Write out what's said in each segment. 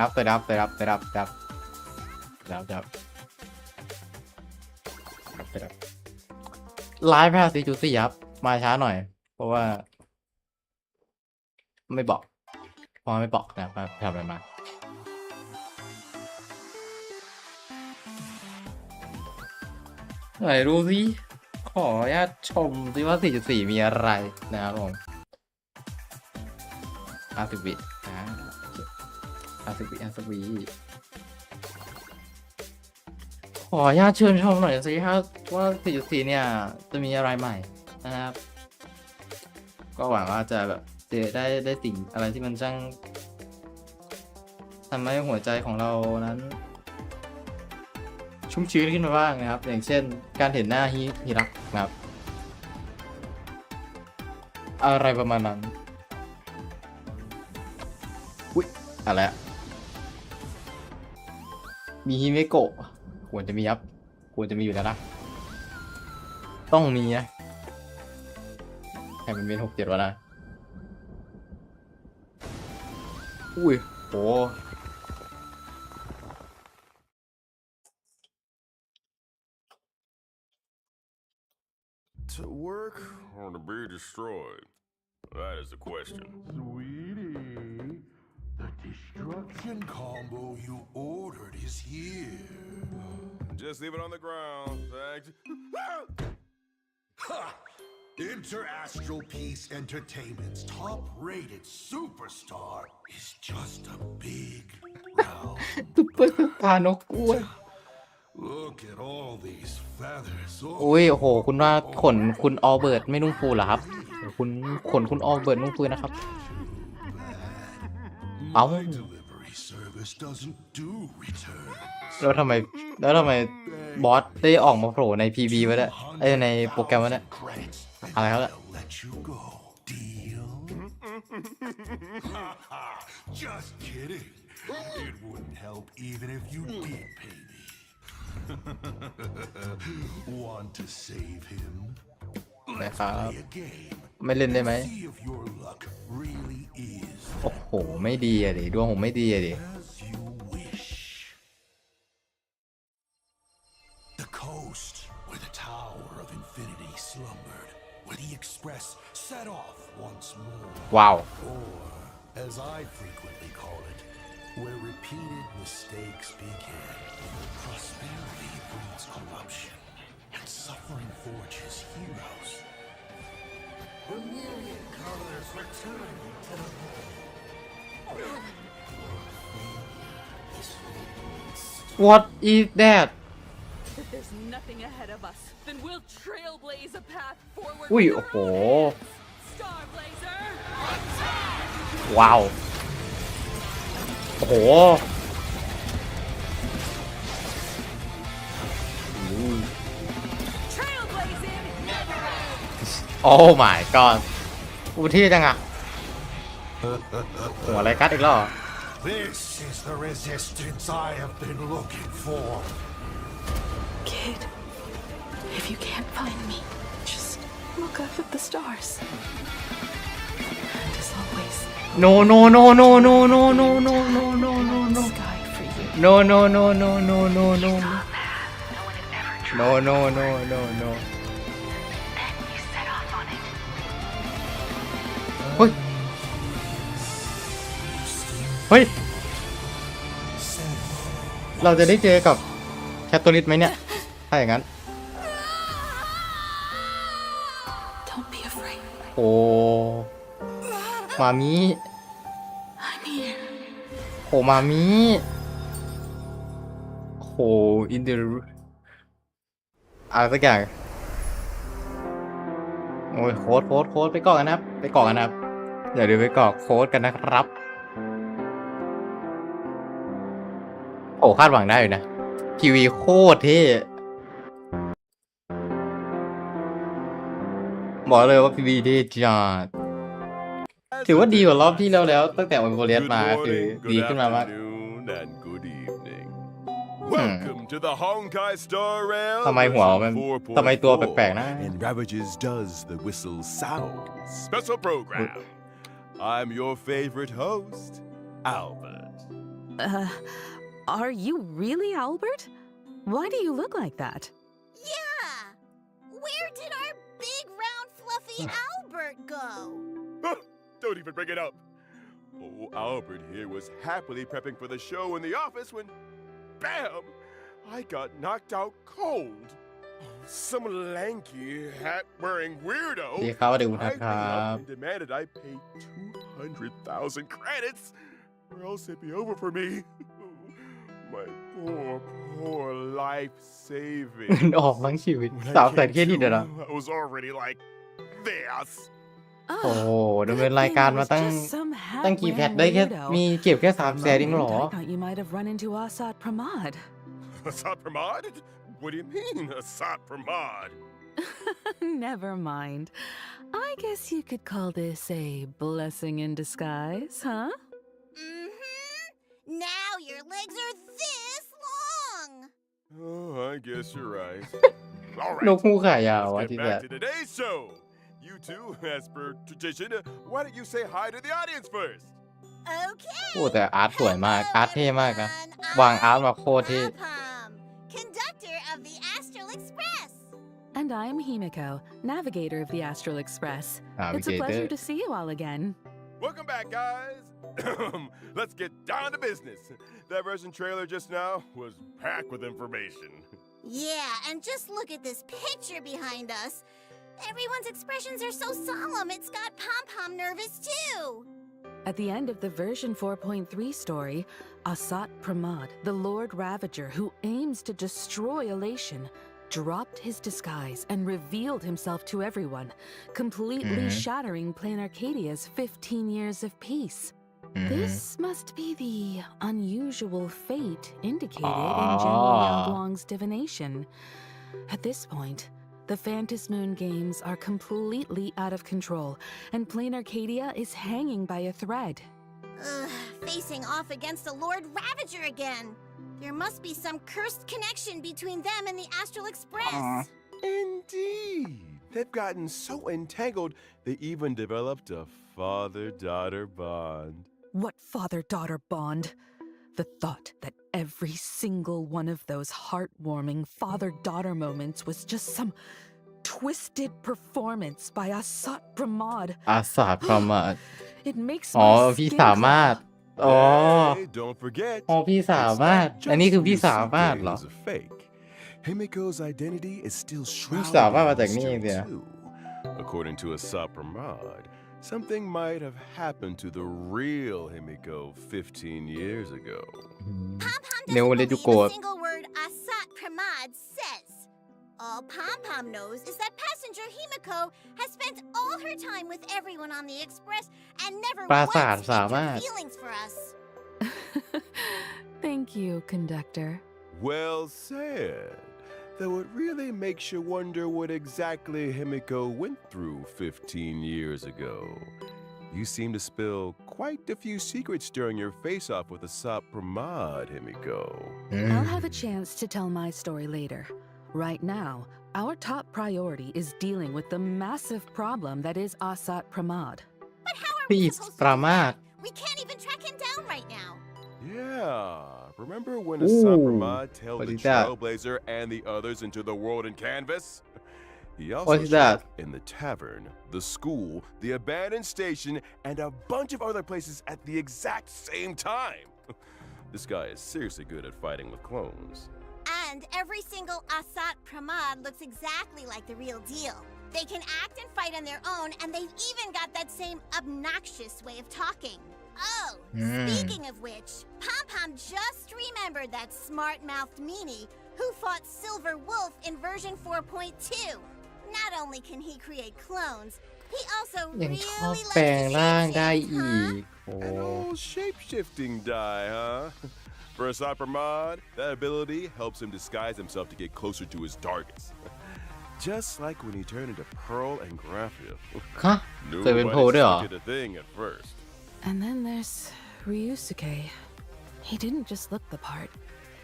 รับไลฟ์แพท4.4ครับมาช้าหน่อยเพราะว่าไม่บอกพอไม่บอกนะมาทำอะไรมาไหนดูสิขออนุญาตชมสิว่า4.4มีอะไรนะครับผม50 วินะ50 วิขออนุญาตเชิญชมหน่อยสิครับว่า4.4เนี่ยจะมีอะไรใหม่นะครับก็หวังว่าจะแบบจะได้สิ่งอะไรที่มันช่างทำให้หัวใจของเรานั้นชุ่มชื้นขึ้นมาบ้างนะครับอย่างเช่นการเห็นหน้าฮิรักนะครับอะไรประมาณนั้นอุ๊ยอะไรมีฮิเมโกะควรจะมีครับควรจะมีอยู่แล้วนะต้องมีนะให้มันเป็น6-7วะนะอุ้ยโหTo work or to be destroyed? That is the question. Sweetie, the destruction combo you ordered is here. Just leave it on the ground. Thanks. Ha! Interastral Peace Entertainment's top-rated superstar is just a big round. ซุปเปอร์สตาร์นกกล้วย Look at all these feathers. อุ้ยโอ้โหคุณว่าขนคุณออเบิร์ตไม่นุ่มฟูเหรอครับคุณออเบิร์ตนุ่มฟูนะครับเอ้า My delivery service doesn't do returns. แล้วทำไมบอสได้ออกมาโผล่ใน PB ไว้ด้วยในโปรแกรมไว้ด้วยอะไรครับ Let you go. Deal? Just kidding. It wouldn't help even if you did pay me. Want to save him? นะครับ Play a game. ไม่เล่นได้ไหม See if your luck really is โอ้โหไม่ดีอะดิดวงผมไม่ดีอะดิ as you wish. The coast where the Tower of Infinity slumbered, where the Express set off once more. ว้าว Or, as I frequently call it, where repeated mistakes begin. Prosperity breeds corruption, and suffering forges heroes. A million colors returning to the world. What is that If there's nothing ahead of us, then we'll trailblaze a path forward. อุ้ย with โอ้โห our Starblazer. ว้าวโอ้โหTrailblazing. Never ends. โอ้ my god อูที่จังอะหัวอะไรกัดอีกแล้วเหรอ This is the resistance I have been looking for. Kid, if you can't find me, just look up at the stars. And as always, no no no no no no no no no no no no sky for you. no no no no no no no Saw that. No one had ever tried. no no no no no Then you set off on it. เฮ้ยเฮ้ยเราจะได้เจอกับแคทโตลิสไหมเนี่ยถ้าอย่างนั้น Don't be afraid. โอ้มามิ I'm here. โอ้มามิโอ้อินเดอร์อะไรสักอย่างโอ้ยโค้ดไปก่อนกันนะครับไปก่อนกันนะครับอย่าลืมไปกรอกโค้ดกันนะครับโอ้คาดหวังได้อยู่นะทีวีโคตรเท่บอกเลยว่าพีวีเท่จัดถือว่าดีกว่ารอบที่แล้วตั้งแต่วันโคเรียส Good มาคือ morning, ดี good ขึ้นมามาก afternoon, and good evening. Welcome to the Honkai Star Rail. ทำไมหัวมันทำไมตัวแปลกๆนะ And Ravages does the whistle sound. Special program. I'm your favorite host, Albert. Are you really Albert? Why do you look like that? Yeah! Where did our big, round, fluffy Albert go? Don't even bring it up. Oh, Albert here was happily prepping for the show in the office when, bam, I got knocked out cold. Some lanky hat-wearing weirdo ดีครับสวัสดีคุณทัก hyped ค me รับ up and demanded I pay 200,000 credits, or else it'd be over for me. My poor life เงิน savings. ออกทั้งชีวิต When I 300,000 came เครดิต to, เหรอ I was already like this. โอ้โห Oh, ดำเนิน good ราย thing การ it มา was ตั้ง just some ตั้งกี่แพท hat-wearing ได้แค่ weirdo. มีเก็บแค่300,000เองเหรอ I thought you might have run into Asad Pramad. Asad Pramad? What do you mean, Asad Pramad? Never mind. I guess you could call this a blessing in disguise, huh? Mm-hmm. Now your legs are this long. Oh, I guess you're right. All น right, กฮูกขายาวอ่ะ let's ที่ get แบ back บ to today's show. You two, as per tradition, why don't you say hi to the audience first? Okay. โอ้แต่อาร์ตสวยมาก Hello, อาร์ตเท่มากนะ everyone. วางอาร์ตมาโคตรเท่ Pom, conductor of the Astral Express. And I'm Himiko, navigator of the Astral Express. It's a Navigator. pleasure to see you all again. Welcome back, guys. Let's get down to business. That version trailer just now was packed with information. Yeah, and just look at this picture behind us. Everyone's expressions are so solemn, it's got Pom-Pom nervous too. At the end of the version 4.3 story, Asat Pramad, the Lord Ravager who aims to destroy Elation, dropped his disguise and revealed himself to everyone, completely shattering Plain Arcadia's 15 years of peace. This must be the unusual fate indicated in General Yanglong's divination. At this point, the Phantas Moon games are completely out of control, and Plain Arcadia is hanging by a thread. Facing off against the Lord Ravager again. There must be some cursed connection between them and the Astral Express. Indeed. They've gotten so entangled, they even developed a father-daughter bond. What father-daughter bond? The thought that every single one of those heartwarming father-daughter moments was just some twisted performance by Asat Pramad. อาสาพระมาด It makes อ๋อ my พี่ skin สามารถ crawl. อ๋อ Hey, don't forget. อ๋อพี่สามารถ it's not อันนี้คือ just พี่สามารถ Yusuke เหรอ who's a fake. Himiko's identity is still พี่ shrouded สามารถ in มาจากนี่ mystery เองเดียว too. According to Asad Pramad, something might have happened to the real Himiko 15 years ago. Pom-Pom No, doesn't let you believe go a up. single word Asat Pramad says. All Pom-Pom knows is that passenger Himiko has spent all her time with everyone on the Express and never ปรา once สาท hid สามารถ her feelings for us. Thank you, conductor. Well said. Though it really makes you wonder what exactly Himiko went through 15 years ago. You seem to spill quite a few secrets during your face-off with Asat Pramad, Himiko. I'll have a chance to tell my story later. Right now, our top priority is dealing with the massive problem that is Asat Pramad. But how are พี่ we supposed ป to รา do มาส that? We can't even track him down right now. Yeah, remember when Ooh, Asat Pramad tailed what the is that? Trailblazer and the others into the world in canvas? He also What is showed that? up in the tavern, the school, the abandoned station, and a bunch of other places at the exact same time. This guy is seriously good at fighting with clones. And every single Asat Pramad looks exactly like the real deal. They can act and fight on their own, and they've even got that same obnoxious way of talking. Oh, speaking of which, Pom-Pom just remembered that smart-mouthed meanie who fought Silver Wolf in version 4.2. Not only can he create clones, he also ยังชอบ really แปลง likes to ร่างได้ shapeshift, อี huh? ก โอ้ An old shape-shifting die, huh? For Asat Pramad, that ability helps him disguise himself to get closer to his targets. Just like when he turned into Pearl and Graphia. ฮะ เคยเป็นโพล Nobody ด้วยเหรอ suspected a thing at first. And then there's Ryusuke. He didn't just look the part.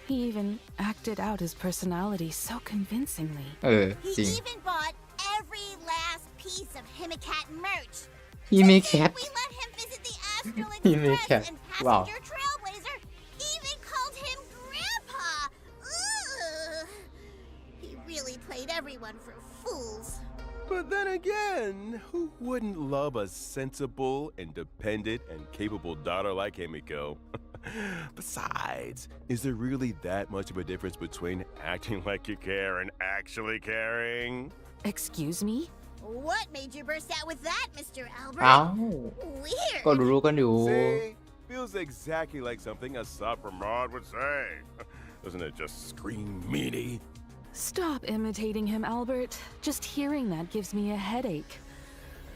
He even acted out his personality so convincingly. เออ He จริง even bought every last piece of Himicat merch. ฮีเมแคท We let him visit the Astral Himicat. Express and Wow. Passenger Trailblazer, everyone for fools. But then again, who wouldn't love a sensible, independent, and capable daughter like Himiko? Besides, is there really that much of a difference between acting like you care and actually caring? Excuse me? What made you burst out with that, Mr. Albert? เอ้า Weird. ก็รู้กันอยู่ See? Feels exactly like something a Sapramod would say. Doesn't it just scream meanie? Stop imitating him, Albert. Just hearing that gives me a headache.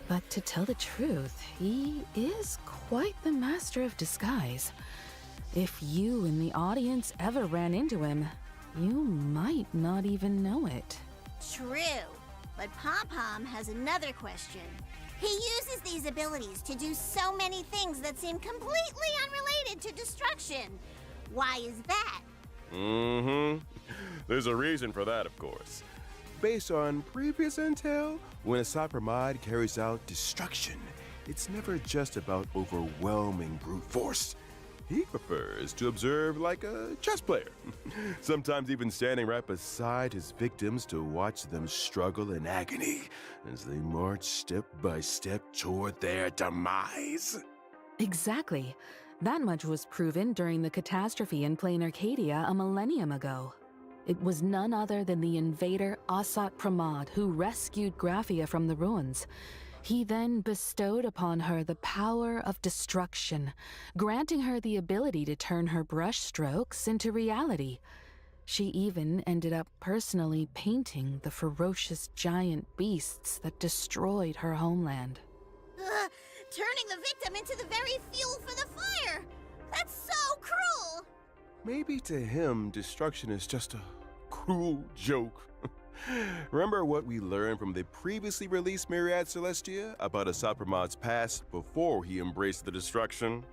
But to tell the truth, he is quite the master of disguise. If you in the audience ever ran into him, you might not even know it. True. But Pom-Pom has another question. He uses these abilities to do so many things that seem completely unrelated to destruction. Why is that? There's a reason for that, of course. Based on previous intel, when a Sapramod carries out destruction, it's never just about overwhelming brute force. He prefers to observe like a chess player, sometimes even standing right beside his victims to watch them struggle in agony as they march step by step toward their demise. Exactly. That much was proven during the catastrophe in Plain Arcadia a millennium ago. It was none other than the invader Asat Pramod who rescued Graphia from the ruins. He then bestowed upon her the power of destruction, granting her the ability to turn her brush strokes into reality. She even ended up personally painting the ferocious giant beasts that destroyed her homeland. Turning the victim into the very fuel for the fire! That's so cruel! Maybe to him, destruction is just a cruel joke. Remember what we learned from the previously released Myriad Celestia about Asapramod's past before he embraced the destruction?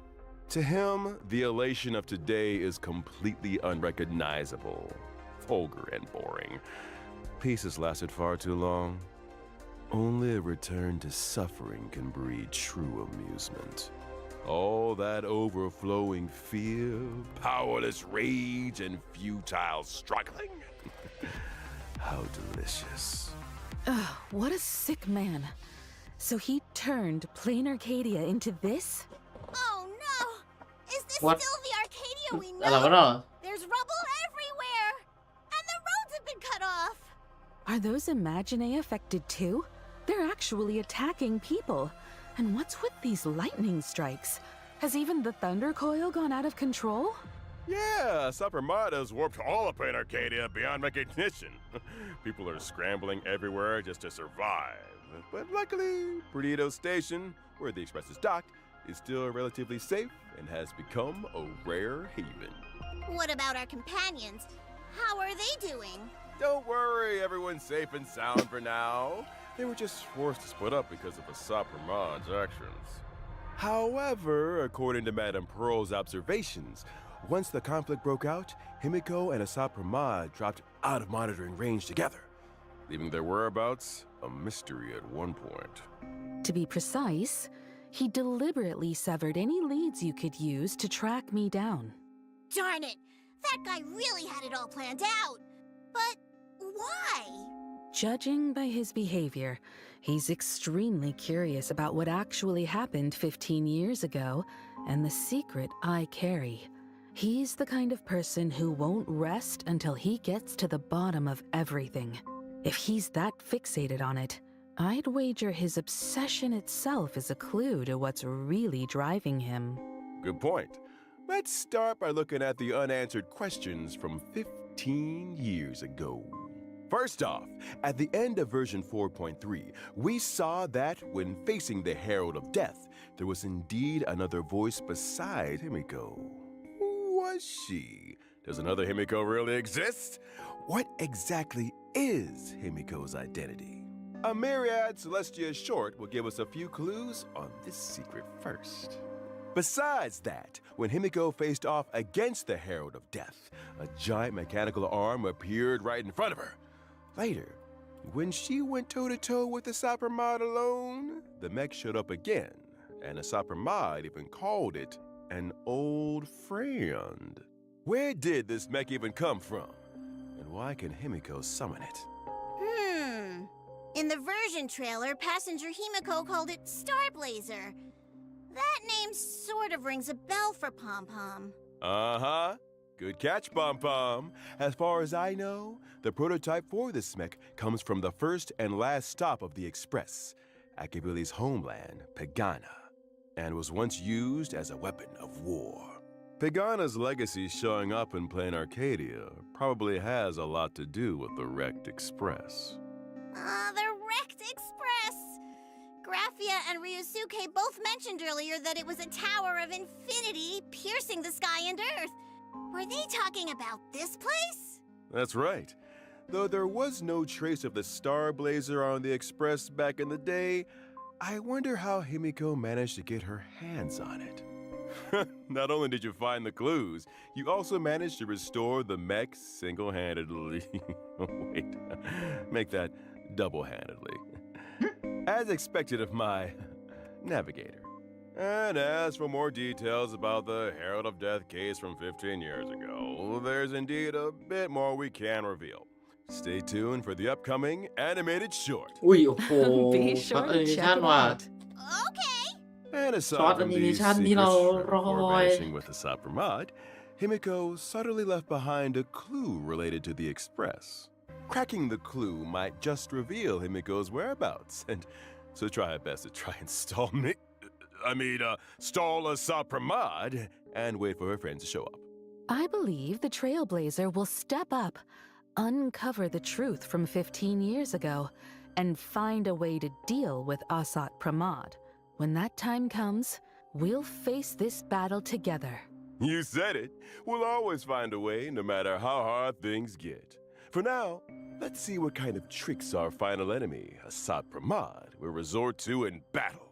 To him, the elation of today is completely unrecognizable, vulgar and boring. Peace has lasted far too long. Only a return to suffering can breed true amusement. All that overflowing fear, powerless rage, and futile struggling. How delicious. Ugh, what a sick man. So he turned Plain Arcadia into this? Oh no! Is this What? still the Arcadia we อะไรวะ know? เนาะ There's rubble everywhere! And the roads have been cut off! Are those Imaginae affected too? They're actually attacking people. And what's with these lightning strikes? Has even the thunder coil gone out of control? Yeah, Sapramod has warped all of Plain Arcadia beyond recognition. People are scrambling everywhere just to survive. But luckily, Perdido Station, where the express is docked, is still relatively safe and has become a rare haven. What about our companions? How are they doing? Don't worry, everyone's safe and sound for now. They were just forced to split up because of Asapramod's actions. However, according to Madame Pearl's observations, once the conflict broke out, Himiko and Asapramod dropped out of monitoring range together, leaving their whereabouts a mystery at one point. To be precise, he deliberately severed any leads you could use to track me down. Darn it! That guy really had it all planned out! But why? Judging by his behavior, he's extremely curious about what actually happened 15 years ago and the secret I carry. He's the kind of person who won't rest until he gets to the bottom of everything. If he's that fixated on it, I'd wager his obsession itself is a clue to what's really driving him. Good point. Let's start by looking at the unanswered questions from 15 years ago. First off, at the end of version 4.3, we saw that when facing the Herald of Death, there was indeed another voice beside Himiko. Who was she? Does another Himiko really exist? What exactly is Himiko's identity? A Myriad Celestia short will give us a few clues on this secret first. Besides that, when Himiko faced off against the Herald of Death, a giant mechanical arm appeared right in front of her. Later, when she went toe-to-toe with the Sapramod alone, the mech showed up again, and the Sapramod even called it an old friend. Where did this mech even come from? And why can Himiko summon it? In the version trailer, passenger Himiko called it Starblazer. That name sort of rings a bell for Pom Pom. Uh-huh. Good catch, Pom Pom. As far as I know, the prototype for this mech comes from the first and last stop of the Express, Akabili's homeland, Pagana, and was once used as a weapon of war. Pagana's legacy showing up in plain Arcadia probably has a lot to do with the wrecked Express. The wrecked Express! Graphia and Ryusuke both mentioned earlier that it was a tower of infinity piercing the sky and earth. Were they talking about this place? That's right. Though there was no trace of the Starblazer on the Express back in the day, I wonder how Himiko managed to get her hands on it. Not only did you find the clues, you also managed to restore the mech single-handedly. Wait, make that double-handedly. As expected of my navigator. And as for more details about the Herald of Death case from 15 years ago, there's indeed a bit more we can reveal. Stay tuned for the upcoming animated short. อุ้ยโอ้โห Be sure to แอนิเม check ชั่น it ว่ะ out. Okay. And Short aside from these animation secrets ที่เรารอ before คอย vanishing with the Sapramad, Himiko subtly left behind a clue related to the Express. Cracking the clue might just reveal Himiko's whereabouts, and so try her best to try and stall a Sapramad and wait for her friends to show up. I believe the Trailblazer will step up, uncover the truth from 15 years ago, and find a way to deal with Asat Pramad. When that time comes, we'll face this battle together. You said it. We'll always find a way, no matter how hard things get. For now, let's see what kind of tricks our final enemy, Asat Pramad, will resort to in battle.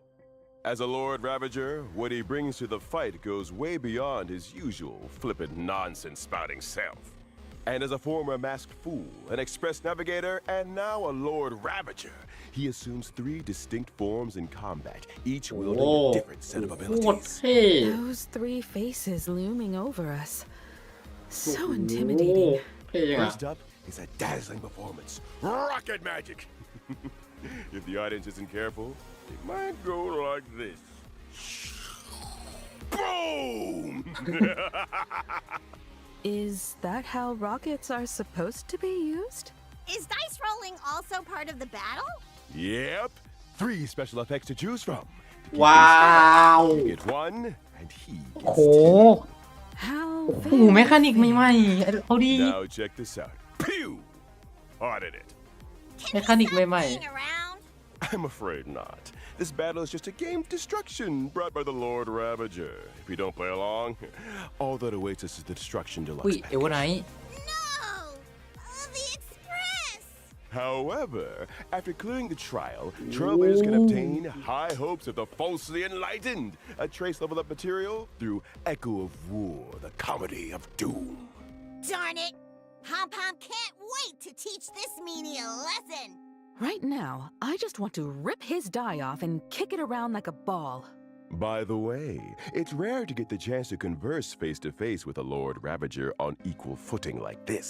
As a Lord Ravager, what he brings to the fight goes way beyond his usual flippant nonsense-spouting self. And as a former masked fool, an express navigator, and now a Lord Ravager, he assumes 3 distinct forms in combat, each wielding a different set of โคตร abilities. เท่ Those 3 faces looming over us. So โอ้โห intimidating. เท่ยังไง First up is a dazzling performance, rocket magic. If the audience isn't careful, it might go like this. Boom! Is that how rockets are supposed to be used? Is dice rolling also part of the battle? Yep, 3 special effects to choose from. Keep ว้าว things You get 1, and he โอ้ gets โห How โอ้โห very เมคานิกใหม่ๆเอาดี Now check this out. Pew! Audit it. Can Mechanic we stop may. playing around? I'm afraid not. This battle is just a game of destruction brought by the Lord Ravager. If you don't play along, all that awaits us is the destruction อุ้ย deluxe เอว package. ไน No! The Express! However, after clearing the trial, trailblazers can obtain high hopes of the falsely enlightened, a trace level up material through Echo of War, the comedy of doom. Darn it! Pom Pom can't wait to teach this meanie a lesson! Right now, I just want to rip his die off and kick it around like a ball. By the way, it's rare to get the chance to converse face to face with a Lord Ravager on equal footing like this.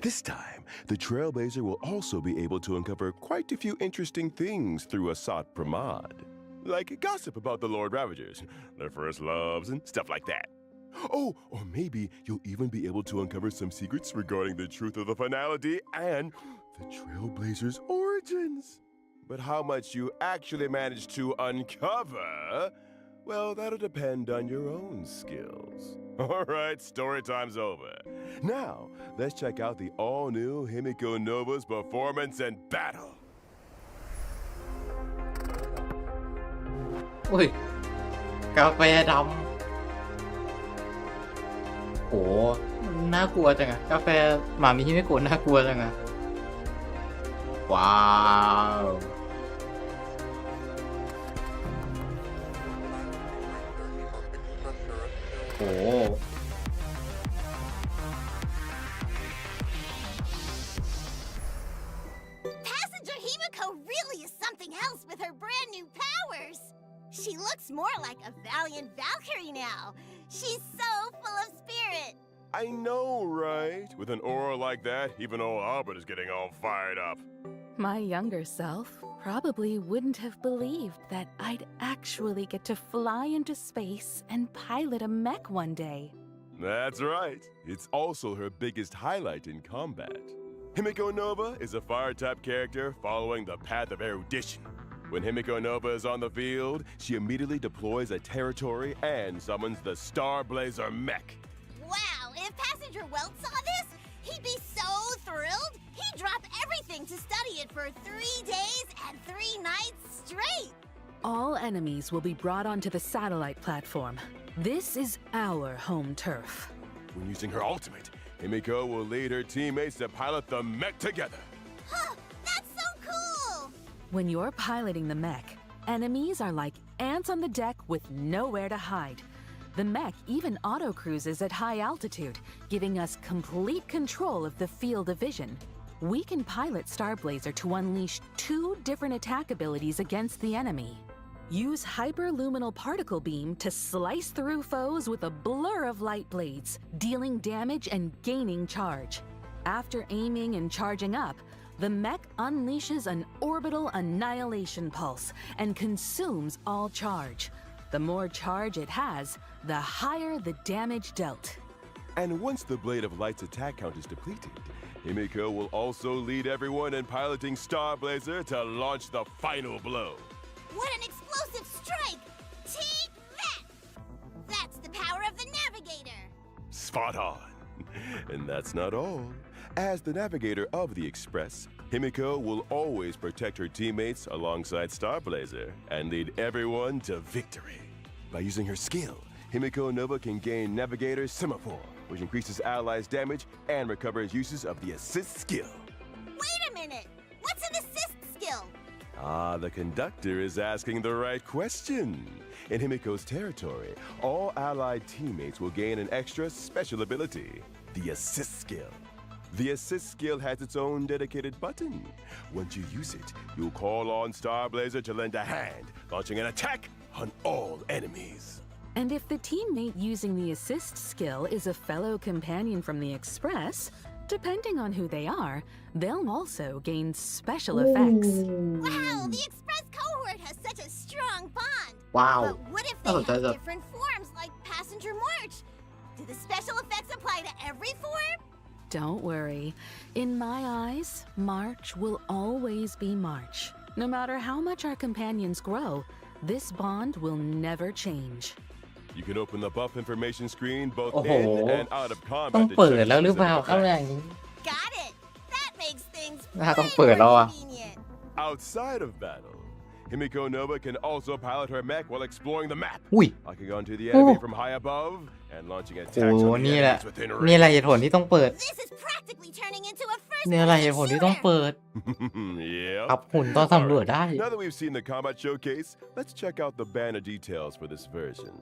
This time, the Trailblazer will also be able to uncover quite a few interesting things through Asat Pramad. Like gossip about the Lord Ravagers, their first loves, and stuff like that. Oh, or maybe you'll even be able to uncover some secrets regarding the truth of the finality and the Trailblazer's origins. But how much you actually manage to uncover, well, that'll depend on your own skills. All right, story time's over. Now, let's check out the all-new Himiko Nova's performance and battle. อุ้ยกาแฟดำโหน่ากลัวจังอะกาแฟหมามีที่ไม่โกรธน่ากลัวจังอะว้าวโห Passenger Himiko really is something else with her brand new powers! She looks more like a valiant Valkyrie now. She's so full of spirit. I know, right? With an aura like that, even old Albert is getting all fired up. My younger self probably wouldn't have believed that I'd actually get to fly into space and pilot a mech one day. That's right. It's also her biggest highlight in combat. Himiko Nova is a fire-type character following the path of erudition. When Himiko Nova is on the field, she immediately deploys a territory and summons the Star Blazer mech. Wow, if Passenger Welt saw this, he'd be so thrilled. He'd drop everything to study it for 3 days and 3 nights straight. All enemies will be brought onto the satellite platform. This is our home turf. When using her ultimate, Himiko will lead her teammates to pilot the mech together. Huh, that's so cool. When you're piloting the mech, enemies are like ants on the deck with nowhere to hide. The mech even auto-cruises at high altitude, giving us complete control of the field of vision. We can pilot Starblazer to unleash 2 different attack abilities against the enemy. Use hyperluminal particle beam to slice through foes with a blur of light blades, dealing damage and gaining charge. After aiming and charging up, the mech unleashes an orbital annihilation pulse and consumes all charge. The more charge it has, the higher the damage dealt. And once the Blade of Light's attack count is depleted, Himiko will also lead everyone in piloting Star Blazer to launch the final blow. What an explosive strike! Take that! That's the power of the Navigator! Spot on. And that's not all. As the navigator of the Express, Himiko will always protect her teammates alongside Star Blazer and lead everyone to victory. By using her skill, Himiko Nova can gain Navigator Semaphore, which increases allies' damage and recovers uses of the assist skill. Wait a minute! What's an assist skill? Ah, the conductor is asking the right question. In Himiko's territory, all allied teammates will gain an extra special ability, the assist skill. The assist skill has its own dedicated button. Once you use it, you'll call on Star Blazer to lend a hand, launching an attack on all enemies. And if the teammate using the assist skill is a fellow companion from the Express, depending on who they are, they'll also gain special effects. Wow, the Express cohort has such a strong bond! Wow. But what if they have different forms like Passenger March? Do the special effects apply to every form? Don't worry. In my eyes, March will always be March. No matter how much our companions grow, this bond will never change. You can open the buff information screen both โอ้โห in and out of ต้อง combat. เปิด to แล้ว check หรือเปล่า specific เข้าอย่าง effects. นี้ Got it! That makes things น่าต้อง way เปิดแล้ว more อ่ะ convenient. Outside of battle, Himiko Nova can also pilot her mech while exploring the map, อุ้ย locking onto the enemy from high above and launching โอ้ attacks โห on the นี่แหละ enemies within นี่แหละ range. เหตุผลที่ต้องเปิด This is practically turning into a นี่แหละเห first-person ตุผลที่ต้อง shooter. เปิด Yep. ปรับหุ่นตอนสำรวจได้ Now that we've seen the combat showcase, let's check out the banner details for this version.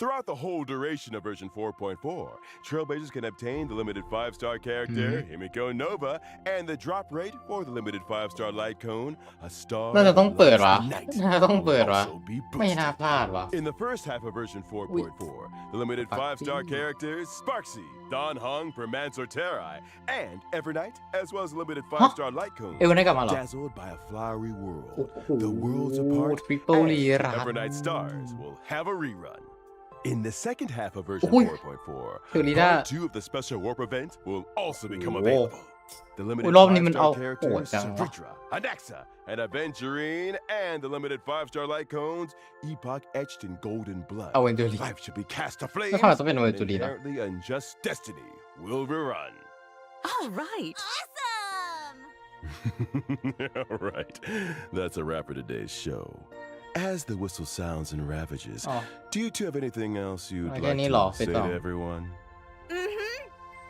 Throughout the whole duration of version 4.4, Trailblazers can obtain the limited 5-star character, Himiko Nova, and the drop rate for the limited 5-star light cone, a star น่าจะต้องเปิดวะ of night, น่าจะต้องเปิด will วะ also be ไม่น่า boosted. พลาดวะ In the first half of version 4.4, the limited 5-star characters Sparksy, Don Hung, Permancer Terrai, and Evernight, as well as the limited 5-star light cone, เอวได้กลับมาเหรอ dazzled by a flowery world. โอ้โห The worlds apart, ทริปเปิลลี and รัน Evernight Stars will have a rerun. In the second half of version โอ้ย 4.4, คือลีน่า part 2 of the special warp event will also become โอ้โห available. The อุ๊ limited ยรอบนี้มันเอา 5-star โหด characters จังวะ Savitra, Anaxa, and Aventurine, and the limited 5-star light cones Epoch etched in golden blood. เอาเวนจูรี Life should be cast to แล้ว flames, ทำไมต้องเป็นเวน and จูรีนะ inherently unjust destiny will rerun. All right. Awesome! All right, that's a wrap for today's show. As the whistle sounds and ravages, อ๋อ do you two have anything else you'd แค่ like นี้เหรอ to ไป say ต่อ to everyone? Mm-hmm.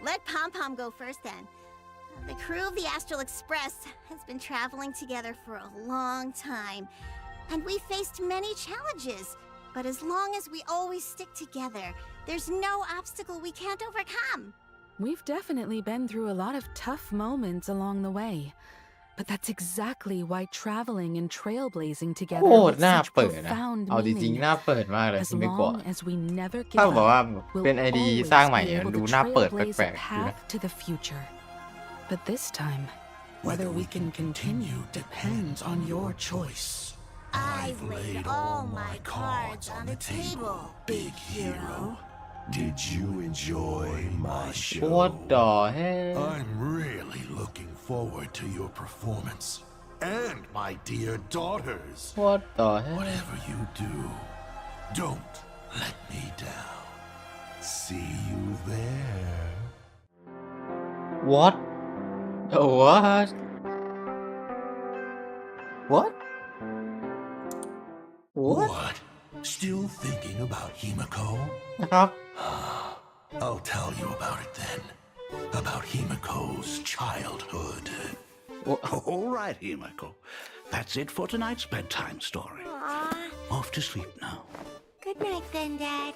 Let Pom Pom go first then. The crew of the Astral Express has been traveling together for a long time, and we faced many challenges. But as long as we always stick together, there's no obstacle we can't overcome. We've definitely been through a lot of tough moments along the way. But that's exactly why traveling and trailblazing โค together ตร with น่า such เปิดนะ profound เอาจริงๆ meaning. น่าเปิดมากเลย As คุณไม่กลัว long as we never ถ้า give บอกว่า up, เป็น we'll ไอดี always สร้างใหม่ be มัน able ดู to น่าเปิด trailblaze แปล a กๆดูนะ path to the future. But this time, Whether we can continue depends on your choice. I've laid all my cards on the table, big hero. Did you enjoy my show? What the hell? I'm really looking forward to your performance. And my dear daughters. What the hell? Whatever you do, don't let me down. See you there. What? What? What? What? What? Still thinking about Himiko? นะครับ I'll tell you about it then. About Himiko's childhood. All right, Himiko. That's it for tonight's bedtime story. Aw, Off to sleep now. good night then, Dad.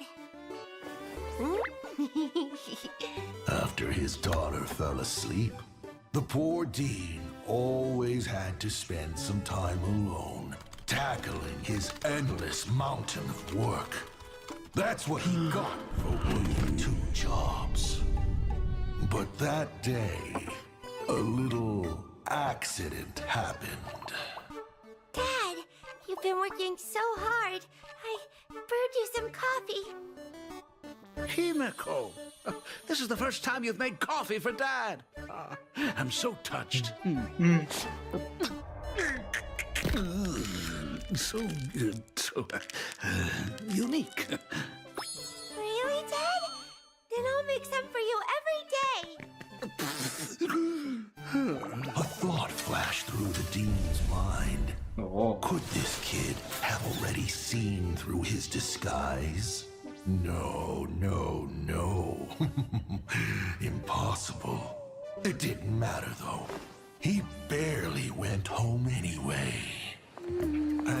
After his daughter fell asleep, the poor Dean always had to spend some time alone, tackling his endless mountain of work. That's what he got for working 2 jobs. But that day, a little accident happened. Dad, you've been working so hard. I brewed you some coffee. Himiko, this is the first time you've made coffee for Dad. I'm so touched. So good, so unique. Really, Dad? Then I'll make some for you every day. A thought flashed through the Dean's mind. โอ้โห Could this kid have already seen through his disguise? No, no, no. Impossible. It didn't matter though. He barely went home anyway.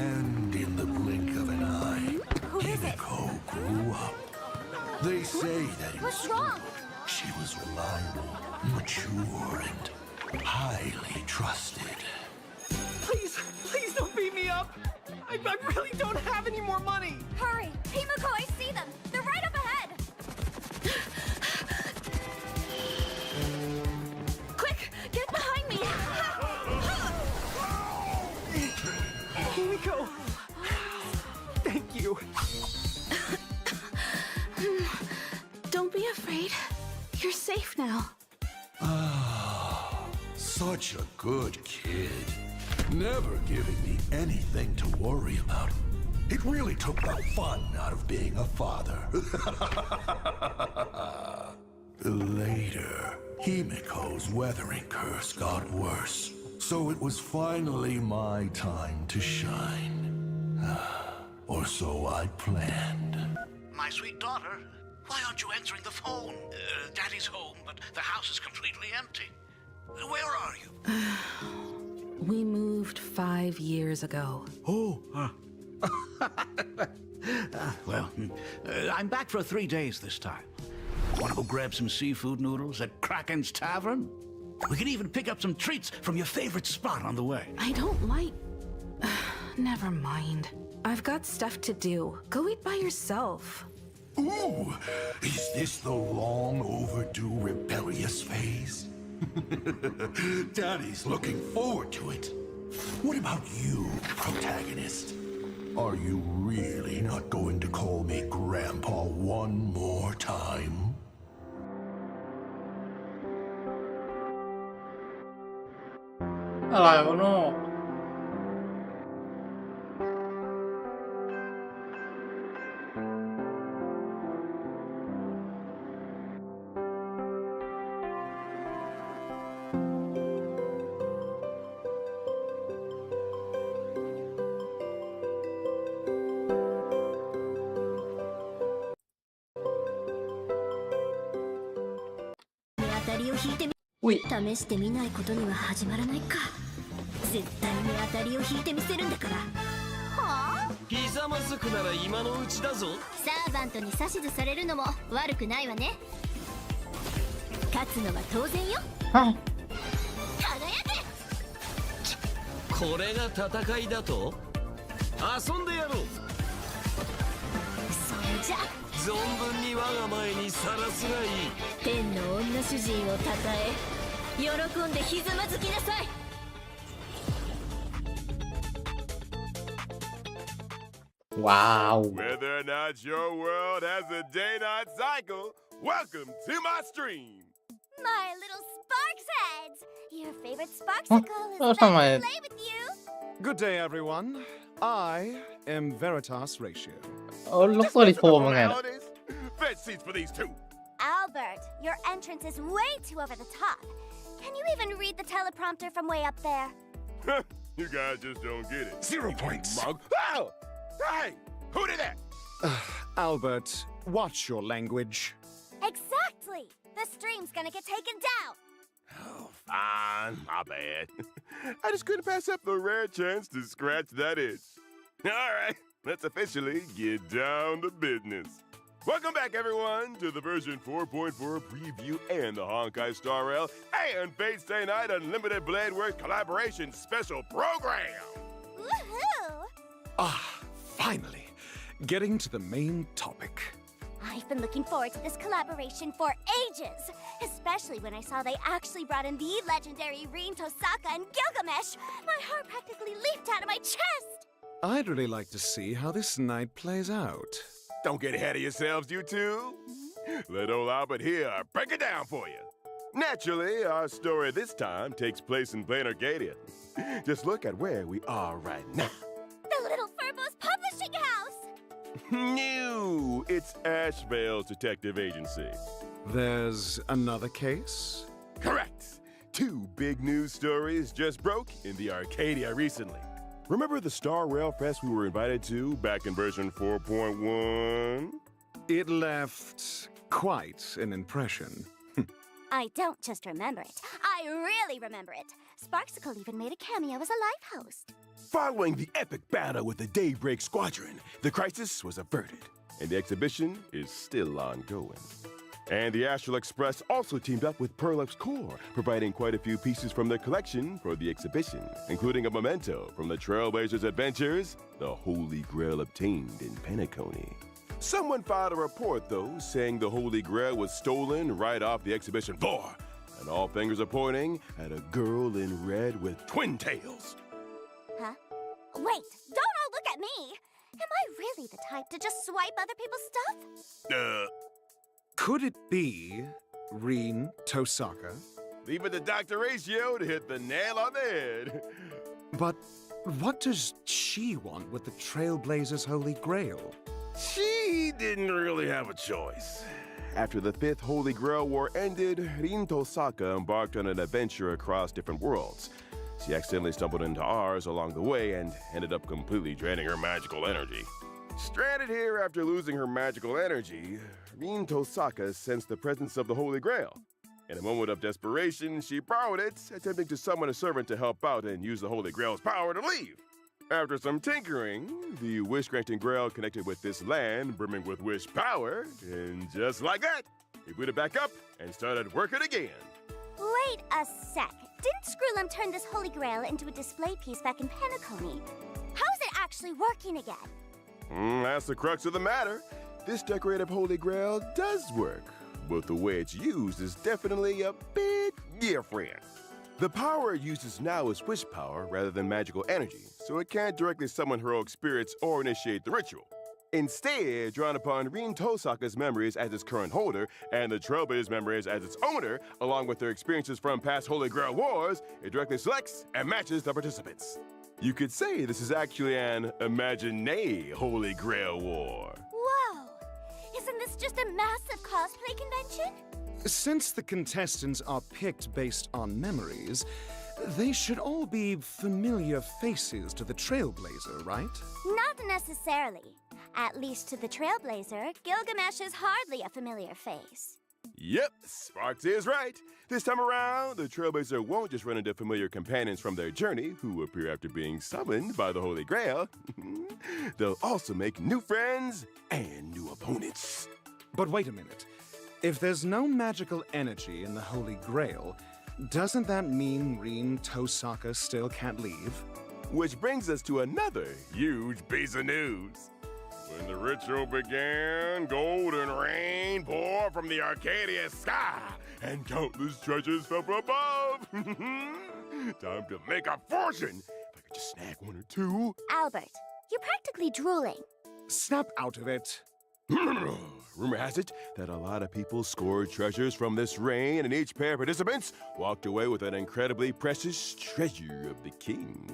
And in the blink of an eye, Himiko grew up. They say that in What's school, wrong? she was reliable, mature, and highly trusted. Please don't beat me up. I really don't have any more money. Hurry! Himiko, I see them! They're right up ahead! Quick, get behind me! Himiko. Thank you. Don't be afraid. You're safe now. Such a good kid. Never giving me anything to worry about. It really took the fun out of being a father. Later, Himiko's weathering curse got worse, so it was finally my time to shine. Or so I planned. My sweet daughter, why aren't you answering the phone? Daddy's home, but the house is completely empty. Where are you? We moved 5 years ago. Well, I'm back for 3 days this time. Want to go grab some seafood noodles at Kraken's Tavern? We could even pick up some treats from your favorite spot on the way. I don't like... Never mind. I've got stuff to do. Go eat by yourself. Ooh, is this the long overdue rebellious phase? Daddy's looking forward to it. What about you, protagonist? Are you really not going to call me Grandpa one more time? อะไรวะโน่ 当たりを引いてみอุ้ย 試してみないことには始まらないか絶対に当たりを引いてみせるんだからはあひざまずくなら今のうちだぞ。サーバントに指図されるのも悪くないわね勝つのは当然よฮะ 輝けこれが戦いだと？遊んでやろう。それじゃ存分に我が前にさらすがいい。天の女主人をたたえ喜んでひずまずきなさい ว้าว Whether or not your world has a day-night cycle, welcome to my stream. My little Sparks heads! Your favorite Sparksicle is แล้ว back ทำไม to play with you! Good day, everyone. I am Veritas Ratio. ลูกโซลิโฟมยังไงล่ะ Formalities? Fetch seats for these two. Albert, your entrance is way too over the top. Can you even read the teleprompter from way up there? You guys just don't get it. 0 points. Mug. Oh! Hey! Who did that? Albert, watch your language. Exactly! The stream's gonna get taken down! Oh, fine. My bad. I just couldn't pass up the rare chance to scratch that itch. All right, let's officially get down to business. Welcome back, everyone, to the version 4.4 preview and the Honkai Star Rail and Fate Stay Night Unlimited Blade Work collaboration special program. Woohoo! Finally, getting to the main topic. I've been looking forward to this collaboration for ages, especially when I saw they actually brought in the legendary Rin Tosaka and Gilgamesh. My heart practically leaped out of my chest. I'd really like to see how this night plays out. Don't get ahead of yourselves, you two. Let old Albert here break it down for you. Naturally, our story this time takes place in plain Arcadia. Just look at where we are right now. The Little Furbo's publishing house. No, it's Ashvale's detective agency. There's another case? Correct. Two big news stories just broke in the Arcadia recently. Remember the Star Rail Fest we were invited to back in version 4.1? It left quite an impression. I don't just remember it. I really remember it. Sparksicle even made a cameo as a live host. Following the epic battle with the Daybreak Squadron, the crisis was averted, and the exhibition is still ongoing. And the Astral Express also teamed up with Perlux Core, providing quite a few pieces from their collection for the exhibition, including a memento from the Trailblazers' adventures, the Holy Grail obtained in Penacony. Someone filed a report, though, saying the Holy Grail was stolen right off the exhibition floor, and all fingers are pointing at a girl in red with twin tails. Huh? Wait, don't all look at me! Am I really the type to just swipe other people's stuff? Could it be Rin Tosaka? Leave it to Dr. Ratio to hit the nail on the head. But what does she want with the Trailblazers' Holy Grail? She didn't really have a choice. After the Fifth Holy Grail War ended, Rin Tosaka embarked on an adventure across different worlds. She accidentally stumbled into ours along the way and ended up completely draining her magical energy. Stranded here after losing her magical energy, Rin Tosaka sensed the presence of the Holy Grail. In a moment of desperation, she borrowed it, attempting to summon a servant to help out and use the Holy Grail's power to leave. After some tinkering, the wish-granting Grail connected with this land brimming with wish power, and just like that, he booted back up and started working again. Wait a sec. Didn't Screwlum turn this Holy Grail into a display piece back in Penacony? How is it actually working again? That's the crux of the matter. This decorative Holy Grail does work, but the way it's used is definitely a bit different. The power it uses now is wish power rather than magical energy, so it can't directly summon heroic spirits or initiate the ritual. Instead, drawing upon Rin Tosaka's memories as its current holder and the Trailblazers' memories as its owner, along with their experiences from past Holy Grail wars, it directly selects and matches the participants. You could say this is actually an Imagine Holy Grail War. Whoa! Isn't this just a massive cosplay convention? Since the contestants are picked based on memories, they should all be familiar faces to the Trailblazer, right? Not necessarily. At least to the Trailblazer, Gilgamesh is hardly a familiar face. Yep, Sparks is right. This time around, the Trailblazer won't just run into familiar companions from their journey who appear after being summoned by the Holy Grail. They'll also make new friends and new opponents. But wait a minute. If there's no magical energy in the Holy Grail, doesn't that mean Rin Tosaka still can't leave? Which brings us to another huge piece of news. When the ritual began, golden rain poured from the Arcadia sky, and countless treasures fell from above. Time to make a fortune. If I could just snag one or two. Albert, you're practically drooling. Snap out of it. Rumor has it that a lot of people scored treasures from this rain, and each pair of participants walked away with an incredibly precious treasure of the king.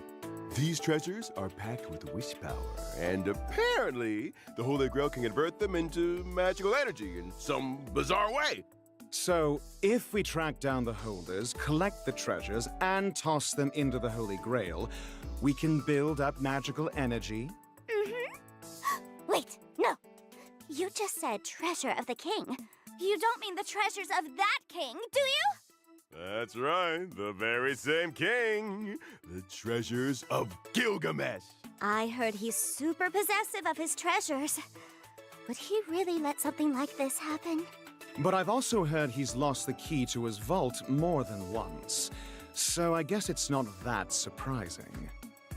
These treasures are packed with wish power, and apparently the Holy Grail can convert them into magical energy in some bizarre way. So, if we track down the holders, collect the treasures, and toss them into the Holy Grail, we can build up magical energy. Wait, no. You just said treasure of the king. You don't mean the treasures of that king, do you? That's right, the very same king. The treasures of Gilgamesh. I heard he's super possessive of his treasures. Would he really let something like this happen? But I've also heard he's lost the key to his vault more than once. So I guess it's not that surprising.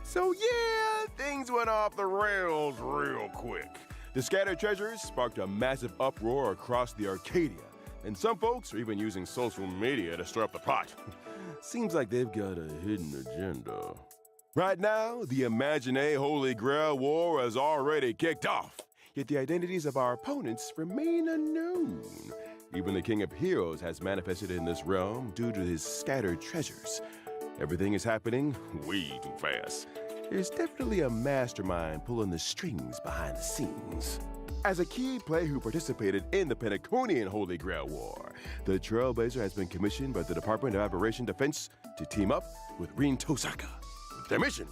So yeah, things went off the rails real quick. The scattered treasures sparked a massive uproar across the Arcadia, and some folks are even using social media to stir up the pot. Seems like they've got a hidden agenda. Right now, the Imagine Holy Grail War has already kicked off, yet the identities of our opponents remain unknown. Even the King of Heroes has manifested in this realm due to his scattered treasures. Everything is happening way too fast. There's definitely a mastermind pulling the strings behind the scenes. As a key player who participated in the Pentaconian Holy Grail War, the Trailblazer has been commissioned by the Department of Aberration Defense to team up with Rin Tosaka. Their mission: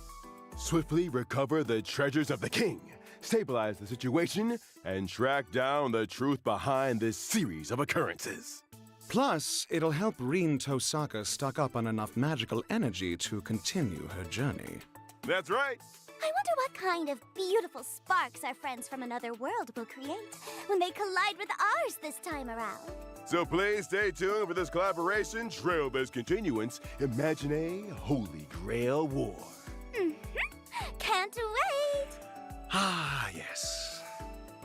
swiftly recover the treasures of the king, stabilize the situation, and track down the truth behind this series of occurrences. Plus, it'll help Rin Tosaka stock up on enough magical energy to continue her journey. That's right. I wonder what kind of beautiful sparks our friends from another world will create when they collide with ours this time around. So please stay tuned for this collaboration, Trailblaze Continuance, Imagine Holy Grail War. Can't wait! Ah, yes.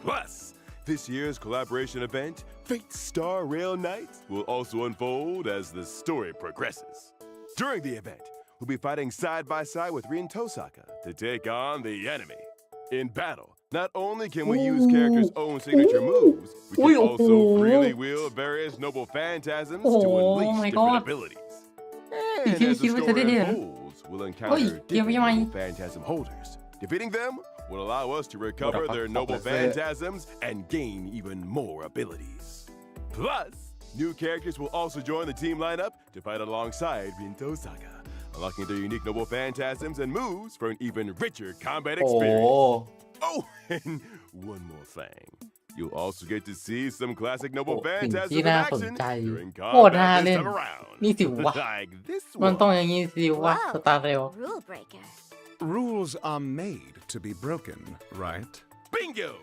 Plus, this year's collaboration event, Fate Star Rail Nights, will also unfold as the story progresses. During the event, we'll be fighting side by side with Rin Tosaka to take on the enemy. In battle, not only can we use characters' own signature moves, we can also freely wield various noble phantasms to unleash different abilities. And as the story unfolds, we'll encounter different noble phantasm holders. Defeating them will allow us to recover their noble phantasms and gain even more abilities. Plus, new characters will also join the team lineup to fight alongside Rin Tosaka, unlocking their unique noble phantasms and moves for an even richer combat experience. Oh, and one more thing. You'll also get to see some classic noble phantasms in action during combat this time around. Like this มัน one. ต้องอย่างงี้สิวะ สตาร์เรล Rule breaker. Rules are made to be broken, right? Bingo!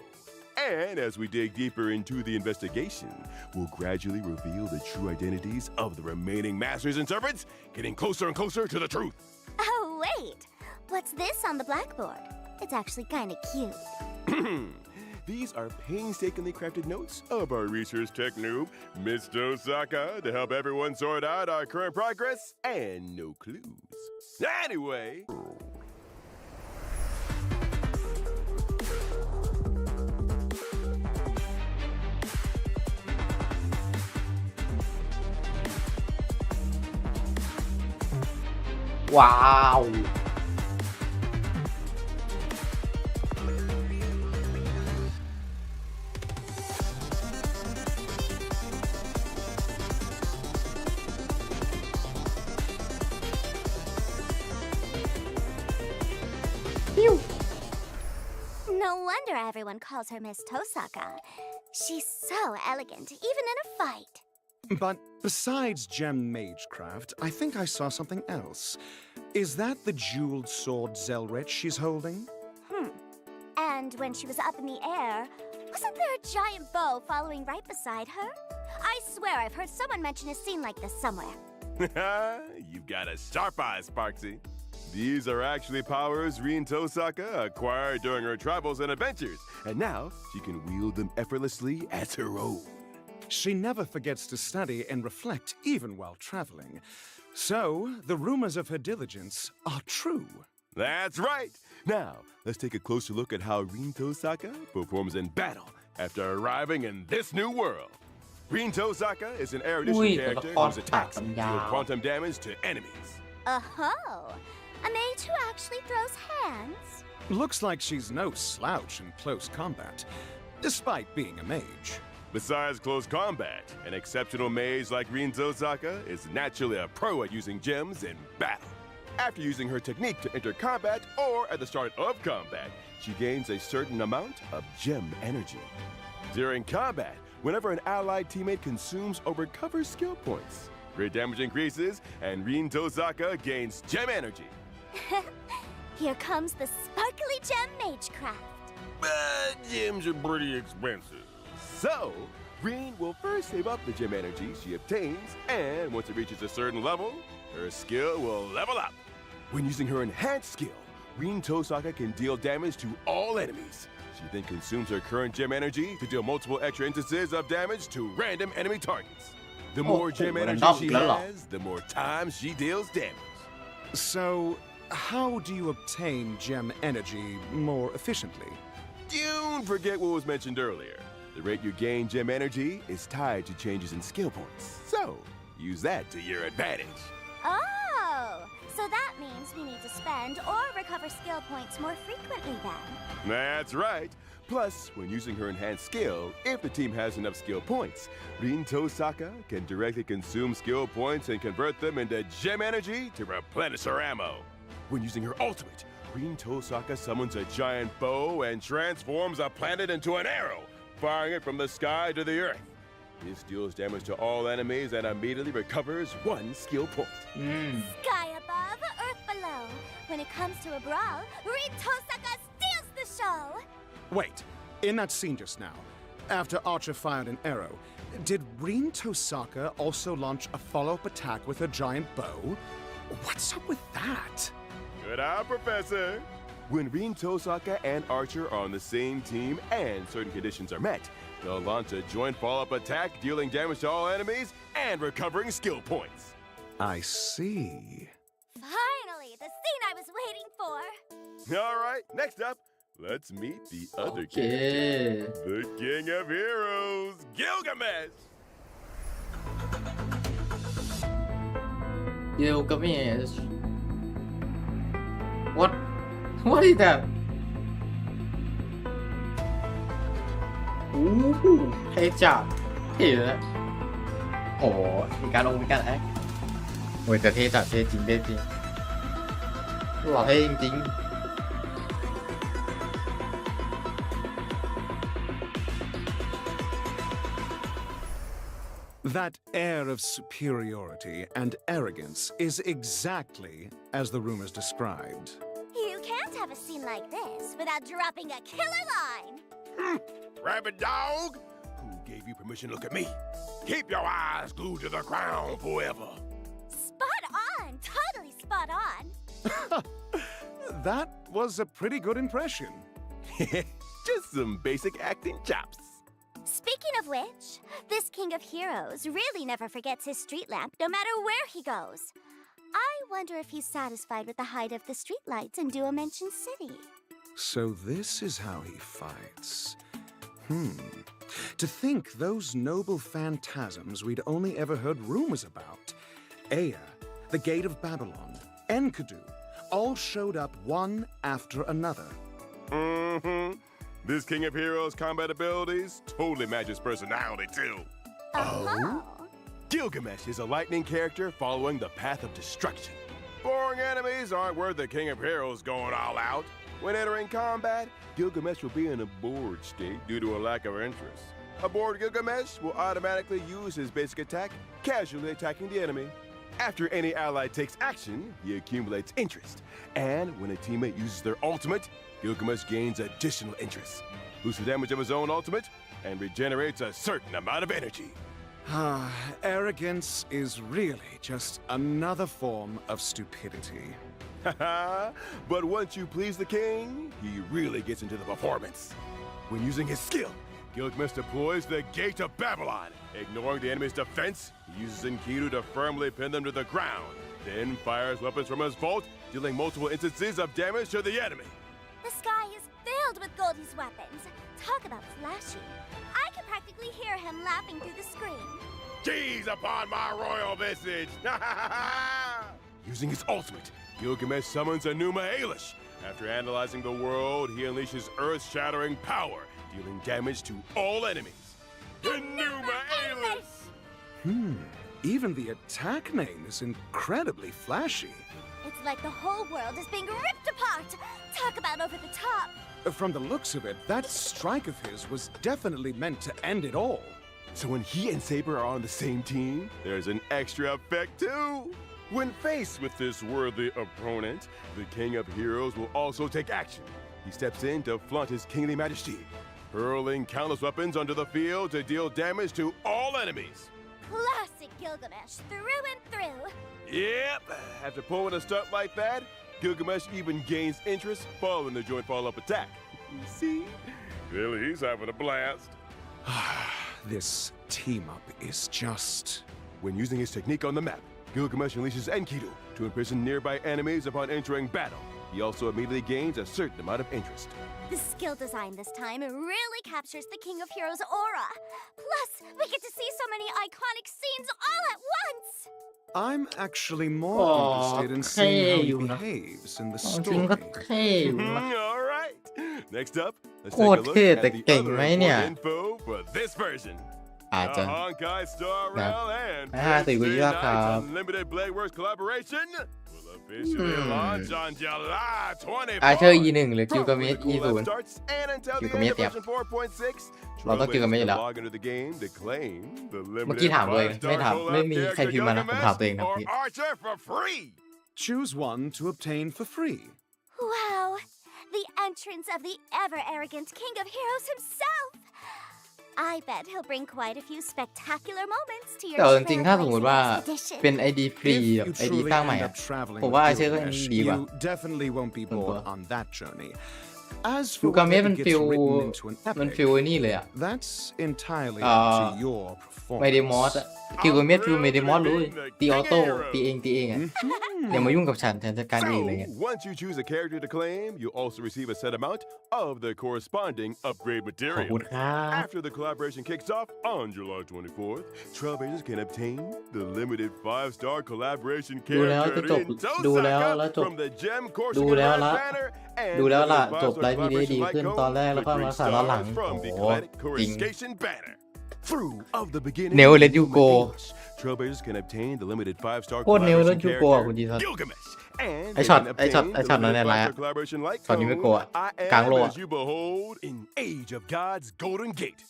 And as we dig deeper into the investigation, we'll gradually reveal the true identities of the remaining masters and servants, getting closer and closer to the truth. Oh, wait. What's this on the blackboard? It's actually kind of cute. These are painstakingly crafted notes of our research tech noob, Miss Tosaka, to help everyone sort out our current progress and no clues. Anyway...ว้าว No wonder everyone calls her Miss Tosaka. She's so elegant, even in a fight. But besides gem magecraft, I think I saw something else. Is that the jeweled sword Zelrich she's holding? And when she was up in the air, wasn't there a giant bow following right beside her? I swear I've heard someone mention a scene like this somewhere. You've got a sharp eye, Sparksy. These are actually powers Rin Tosaka acquired during her travels and adventures, and now she can wield them effortlessly as her own. She never forgets to study and reflect even while traveling. So, the rumors of her diligence are true. That's right! Now, let's take a closer look at how Rin Tosaka performs in battle after arriving in this new world. Rin Tosaka is an erudition อุ้ยตัวละ character คร whose ปาก attacks มัน deal ยาว quantum damage to enemies. A mage who actually throws hands? Looks like she's no slouch in close combat, despite being a mage. Besides close combat, an exceptional mage like Rin Tosaka is naturally a pro at using gems in battle. After using her technique to enter combat or at the start of combat, she gains a certain amount of gem energy. During combat, whenever an allied teammate consumes or recovers skill points, great damage increases and Rin Tosaka gains gem energy. Here comes the sparkly gem magecraft. But gems are pretty expensive. So, Rin will first save up the gem energy she obtains, and once it reaches a certain level, her skill will level up. When using her enhanced skill, Rin Tosaka can deal damage to all enemies. She then consumes her current gem energy to deal multiple extra instances of damage to random enemy targets. The more gem energy she has, the more times she deals damage. So, how do you obtain gem energy more efficiently? Don't forget what was mentioned earlier. The rate you gain gem energy is tied to changes in skill points. So, use that to your advantage. Oh, so that means we need to spend or recover skill points more frequently then. That's right. Plus, when using her enhanced skill, if the team has enough skill points, Rin Tosaka can directly consume skill points and convert them into gem energy to replenish her ammo. When using her ultimate, Rin Tosaka summons a giant bow and transforms a planet into an arrow, firing it from the sky to the earth. This deals damage to all enemies and immediately recovers 1 skill point. Sky above, earth below. When it comes to a brawl, Rin Tosaka steals the show. Wait, in that scene just now, after Archer fired an arrow, did Rin Tosaka also launch a follow-up attack with her giant bow? What's up with that? Good eye, Professor. When Rin Tosaka and Archer are on the same team and certain conditions are met, they'll launch a joint follow-up attack dealing damage to all enemies and recovering skill points. I see. Finally, the scene I was waiting for. All right, next up, let's meet the โอ other เค character, the King of Heroes, Gilgamesh. เดียวกับเมช What is that โอ้โหเท่จัดเท่เลยนะโอ้โหมีการมีการแอคโอ้ยแต่เท่จัดเท่จริงเท่จริงหล่อเท่จริง That air of superiority and arrogance is exactly as the rumors described. You can't have a scene like this without dropping a killer line. Rabbit dog, who gave you permission to look at me? Keep your eyes glued to the ground forever. Spot on! Totally spot on! That was a pretty good impression. Just some basic acting chops. Speaking of which, this King of Heroes really never forgets his street lamp no matter where he goes. I wonder if he's satisfied with the height of the streetlights in Duomension City. So this is how he fights. To think those noble phantasms we'd only ever heard rumors about, Ea, the Gate of Babylon, Enkidu, all showed up one after another. This King of Heroes' combat abilities totally match his personality too. Oh? Gilgamesh is a lightning character following the path of destruction. Boring enemies aren't worth the King of Heroes going all out. When entering combat, Gilgamesh will be in a bored state due to a lack of interest. A bored Gilgamesh will automatically use his basic attack, casually attacking the enemy. After any ally takes action, he accumulates interest. And when a teammate uses their ultimate, Gilgamesh gains additional interest, boosts the damage of his own ultimate, and regenerates a certain amount of energy. Arrogance is really just another form of stupidity. But once you please the king, he really gets into the performance. When using his skill, Gilgamesh deploys the Gate of Babylon. Ignoring the enemy's defense, he uses Enkidu to firmly pin them to the ground, then fires weapons from his vault, dealing multiple instances of damage to the enemy. The sky is filled with Goldie's weapons. Talk about flashy. I can practically hear him laughing through the screen. Gaze upon my royal visage! Using his ultimate, Gilgamesh summons Enuma Elish. After analyzing the world, he unleashes earth-shattering power, dealing damage to all enemies. Enuma Elish! Even the attack name is incredibly flashy. It's like the whole world is being ripped apart. Talk about over the top. From the looks of it, that strike of his was definitely meant to end it all. So when he and Saber are on the same team, there's an extra effect too. When faced with this worthy opponent, the King of Heroes will also take action. He steps in to flaunt his kingly majesty, hurling countless weapons onto the field to deal damage to all enemies. Classic Gilgamesh, through and through. Yep, after pulling a stunt like that, Gilgamesh even gains interest following the joint follow-up attack. You see? Clearly he's having a blast. This team-up is just... When using his technique on the map, Gilgamesh unleashes Enkidu to imprison nearby enemies upon entering battle. He also immediately gains a certain amount of interest. The skill design this time really captures the King of Heroes aura. Plus, we get to see so many iconic scenes all at once. I'm actually more interested in seeing how he behaves in the จริงก็ story. เท่อยู่นะ All right. Next up, let's โค take ต a ร look เท่ at แต่ the เก่ง other ไหมเนี่ย important info for this version. อาจจะ The Honkai Star Rail and ถือว่า Thursday ยอดครั Night's บ Unlimited Blade Works collaboration will officially launch on July 24th. อาเชอร์ E1 หรือกิลกาเมส From when the E0 collab starts and until the end of Gilgamesh ครับ version 4.6, เราต้อง Gilgamesh อยู่แล้ว log into the game to claim the เมื่อกี้ limited ถามตัวเอง 5-star ไม่ถาม ไม่มี collab ใครพิมพ์มานะ ผม character ถามตัวเองนะ or พี่ Archer for free. Choose one to obtain for free. Wow, the entrance of the ever-arrogant King of Heroes himself. I bet he'll bring quite a few spectacular moments to your แต่จริงๆถ้าสมมติว่า trailblazing expedition. เป็น ID ฟรี If แบบ you ID truly สร้างใหม่ end อะ up traveling ผมว่า with อาเชอร์ก็ยัง Gilgamesh, ดีกว่า you definitely won't be bored on that journey. As กิล for กาเมส whether มัน it ฟิล gets written into an มันฟิล epic, ไอ้นี่เลยอะ that's entirely up to your ไมเดมอส performance. อะกิลกาเมสฟิลไมเดมอสเลยตีออโต้ตีเองอะอย่ามายุ่งกับฉันจัดการเองอะไรเงี้ย So, once you choose a character to claim, you also receive a set amount of the corresponding upgrade ขอบ material. คุณครับ After the collaboration kicks off on July 24th, Trailblazers can obtain the limited 5-star collaboration ดูแล้ว character จะจบ in ดูแล้ว Tosaka จบ from the Gem Course ดูแล้วละ banner and ดูแล้วล่ะ the จบไล 5-star ฟ์พีดีดี collaboration ขึ้น Lyco ตอนแรกแล้วก็ with มา 3 สาระหลัง stars โอ้ from โห the Kinetic จริง Coruscation banner. Through of the beginning, Never let you of go. English, Trailblazers can obtain the limited 5-star โคตร Never let collaboration you go อะคุณ character จีซัส Gilgamesh. And ไอช็อต they can ไอช็อต obtain ไอช็อต the นั้นเนี่ย limited ไรอะ 5-star collaboration like ช็อตนี้ไม่โกรธอะ I กลางโล am อะ as you behold in Age of God's Golden Gate.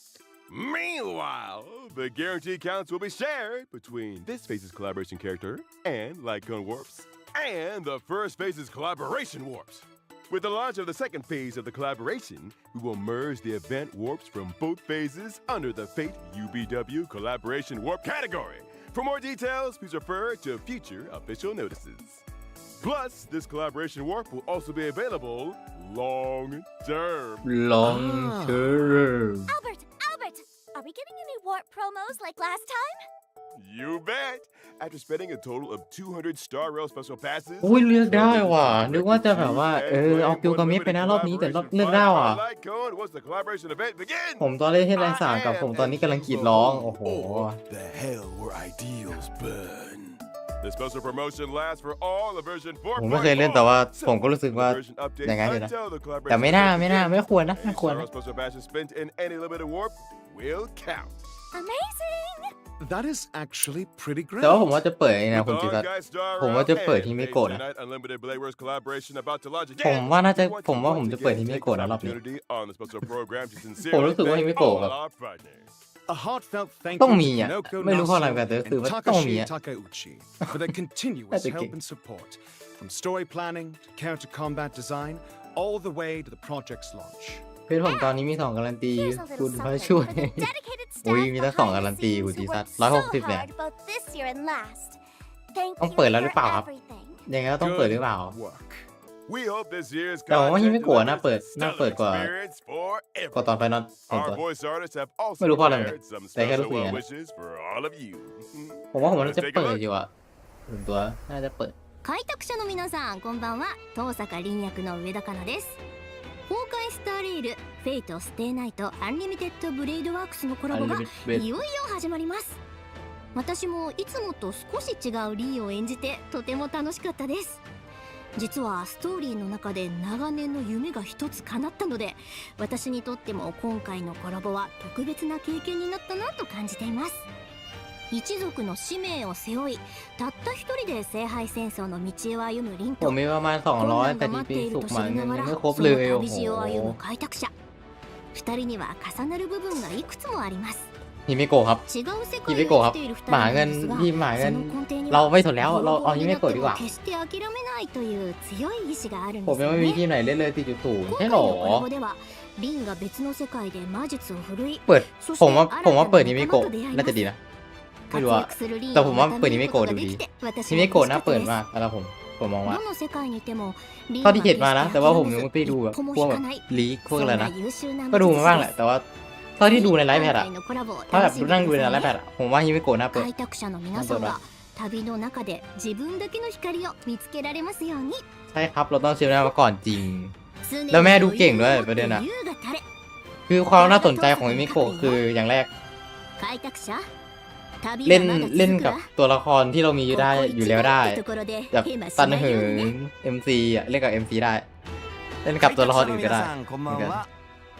Meanwhile, the guarantee counts will be shared between this phase's collaboration character and Lycon Warps, and the first phase's collaboration warps. With the launch of the second phase of the collaboration, we will merge the event warps from both phases under the Fate UBW Collaboration Warp category. For more details, please refer to future official notices. Plus, this collaboration warp will also be available long term. long term Albert, are we getting any warp promos like last time? You bet! After spending a total of 200 Star Rail special passes, อุ้ยเลือกได้ว่ะนึกว่าจะแบบว่าเอากิลกาเมสไปนะรอบนี้แต่รอบเลือกได้ว่ะ Once the collaboration event begins, ผมตอนเล่นเทนไลน์3กับผมตอนนี้กำลังกรีดร้องโอ้โห The hell where ideals burn. the special promotion lasts for all of version 4.0. ผมไม่เคยเล่นแต่ว่าผมก็รู้สึกว่า Version updates อย่างนั้นอยู่นะ until the collaboration แต่ไม่น่า event ไม่ควรนะ begins. ไม่ควร Star นะ Rail special passes spent in any limited warp will count. Amazing! That is actually pretty great. แต่ว่าผมว่าจะเปิดนะ With คุณ the จิต Honkai Star ผมว่าจะ Rail เปิด and ที่ไม่ Fate โกรธนะ Tonight Unlimited Blade Works collaboration about to launch ผม again. ว่าน่าจะ We want ผมว่า once ผมจะเปิด again ที่ take ไม่โกรธ this นะรอบนี้ opportunity on the special program to ผม sincerely รู้สึกว่ายัง thank ไม่โกรธ all ครับ our partners. A heartfelt thank ต้อง you มี to อ่ะ Kinoko ไม่รู้เพราะอะไร Nasu แต่คือ and ว่าต้องมี Takashi อ่ะ Takeuchi for their continuous That's okay. help and support, from story planning to character combat design, all the way to the project's launch. เพจผมตอนนี้มี2การันตี Here's a คุ little ณพระ something ช่วย for the dedicated Ui, staff mi đã sỏng behind là the tí, scenes của who tí worked sát. so 160 nè. hard both this year and last. Thank Ông you ปิดแล้วห for รือเปล่าครับ everything. ยังไงก็ต้องเปิดหรือเปล่า work. We hope this year's แต่ผมว่าฮิมิ content โกะน่า delivers เปิด a น่าเปิด stellar กว่า experience for กว่าตอน everyone. ไฟนอลส่วน Our ตัว voice artists have also ไม่รู้เพราะอะไรเหมือนกัน prepared some แต่แค่รู้ special สึกอย่าง well นั้น wishes for all of you. ผมว่าผมน่าจะ Let's take a เปิด look. อยู่อะส่วนตัวน่าจะเปิด 開拓者の皆さんこんばんは東坂林役の上田香奈です崩壊スターレールフェイトステイナイトアンリミテッドブレイドワークスのコラボがいよいよ始まります私もいつもと少し違うリーを演じてとても楽しかったです実はストーリーの中で長年の夢が一つ叶ったので私にとっても今回のコラボは特別な経験になったなと感じています一族の使命を背負いたった一人で聖杯戦争の道を歩む凛 ผม と มีประมาณ200แต่ที่ปีสุกมาเงินยังไม่ครบ そ เล の ยโอ้ 旅 โห 路を歩む開拓者二人には重なる部分がいくつもあります ฮิมิโกะครับ 違う世 ฮิ 界 มิ を โกะครับ 生きている二人 หมา な เงิ ん น ですが ที่หมาเงิ そ น の根底に เรา は ไม่สนแล้วเราเอาฮิมิ ボロボロになって โกะดีกว่า も決して諦めないという強い意志があるん ผ で ม す ยัง よ ไม่มี ね ทีมไหนเล่นเลย 4.0 今 ใช่ 回 หร の อ コラボではリンが別の世界で魔術を振るい เปิด そし ผ て มว่า 新 ผมว่า た เปิด な ฮิมิ 仲間 โกะ と出会い น่า ま จะ す ดีนะไม่ 活 รู้อะ 躍するリン แต่ผมว่า をまた เปิด 見 ฮิ る มิ こ โกะ と ดู がで ดี きて私 ฮิ は มิ 嬉 โกะ し น่า かっ เปิ た ด です มากแล้วผมมองว่า どの世界にいてもリン เท่า は ที่ 決 เห็น し มา て นะ แต่ว่าผม 諦 ยัง め ไม่ ず ไปดู 一 แบบ 歩も พว 引 กแบ か บ ない ลีกพวก そ อะไร んな นะ 優秀な ก็ 魔 ดู 術 มา 師 บ้าง で แหละ す แต่ว่าเท่าที่ดูในไลฟ์แพด 今 อะ 回のコラボを ถ้าแบบ 楽しんで นั่ง く ดู だ ใน さい ไลฟ์แพด ね อะผมว่าฮิมิโกะน่าเปิด 開拓者の皆さんは旅の中で自分だけの光を見つけられますように ใช่ครับเราต้องเชื่อมมาก่อนจริง 常に แล้วแม่ดู 余 เก่ง 裕 ด้วย を持 ประ っ เด็ て นอะ 優雅たれ คือความน่าสนใจของฮิมิโกะคืออย่างแรก 開拓者旅 เล่น はまだ เล่น 続く กับ わ ตัวละครที่เรามีอยู่ได้ ここ อยู่ 一 แล้ว 度 ได้ ってところで แบบ ヘマし ตัน ない เหิ ように ง ね MC อะเล่นกับ MC ได้ เล่นกับตัวละครอื่นก็ได้ さんこんばんは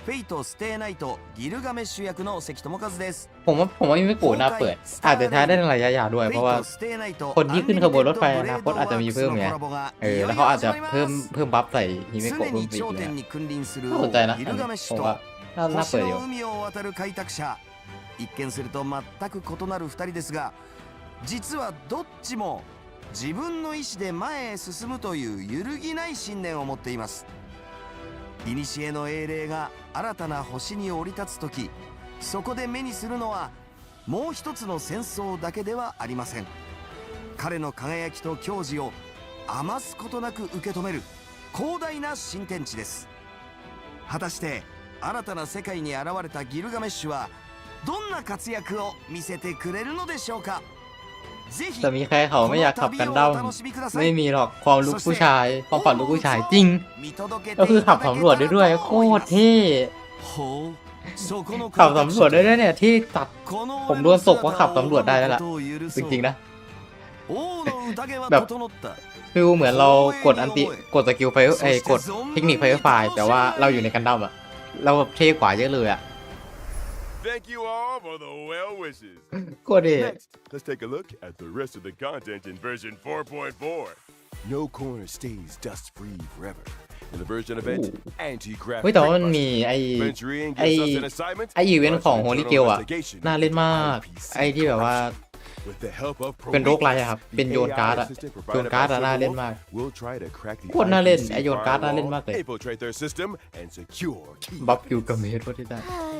フェイトステイナイトギルガメッシュ役の関智和です ผมว่าฮิมิโกะน่าเปิด อาจจะใช้ได้ในระยะยาวด้วย フ เพราะ ェ ว่า イトステイナイト คนที่ขึ้นขบวนรถไฟ アン อ リミ นา テッ ค ド ตอาจจะมีเพิ่ม ブレ ไง イドワークスのコラボがい แล้ よ วย เขา よ อาจจะ 始まりま เพิ่ม す บัฟใส่ฮิมิโกะ 常 เพิ่ม に ไปอีก 頂 เนี่ย 点に君臨する น่าสนใจนะ ギルガメッシ ผ ュ มว่า と น่าเปิด 星 อยู่ の海を渡る開拓者一見すると全く異なる2人ですが実はどっちも自分の意志で前へ進むという揺るぎない信念を持っています古の英霊が新たな星に降り立つ時そこで目にするのはもう一つの戦争だけではありません彼の輝きと矜持を余すことなく受け止める広大な新天地です果たして新たな世界に現れたギルガメッシュはどんな活躍を見せてくれるのでしょうかぜひ แต่มีใครเขาไม่อยากขับ こ กัน の ดั้ม 旅をお楽しみくださ ไม่ い มีหรอกความลุกผู้ชายความฝันลุกผู้ชายจริง 見届けて ก็ い คือ た ขั だ บ けた สำรวจได้ด้วย ら โค と思い ต ま ร す เท่ ほうそこの ขับสำรวจได้ด้วยเนี่ยที่ตัด この ผมโดนตกเพราะขับสำรวจได้แล้วล่ะ จริงๆนะ 王の宴は แบบ 整った ฟิลเหมือนเรากดอันติกดสกิลไฟกดเทคนิคไฟไฟแต่ว่าเราอยู่ในกันดั้มอะเราแบบเท่กว่าเยอะเลยอะ Thank you all for the well wishes. โคตรเท่ Next, let's take a look at the rest of the content in version 4.4. No corner stays dust free forever. In the version event, anti-gravity เฮ้ยแต่ว่ามันมีไอ Venturing ไอ gives us an assignment. ไออีเวนต์ของโฮลิเกลอะ Investigation น่าเล่นมาก IPC ไอที่แบบว่า With the help of เป็นโรคไรอะครับ Prometheus, เป็นโยนการ์ดอะ the AI assistant โยน provided การ์ด by อะน่าเล่น Silverwolf มาก will try to crack the โคตรน่าเล่น IPC ไอโยนการ์ดน่าเล่น firewall, มากเลย infiltrate their system and secure key บัฟกิลกับเมทว่าที่ได้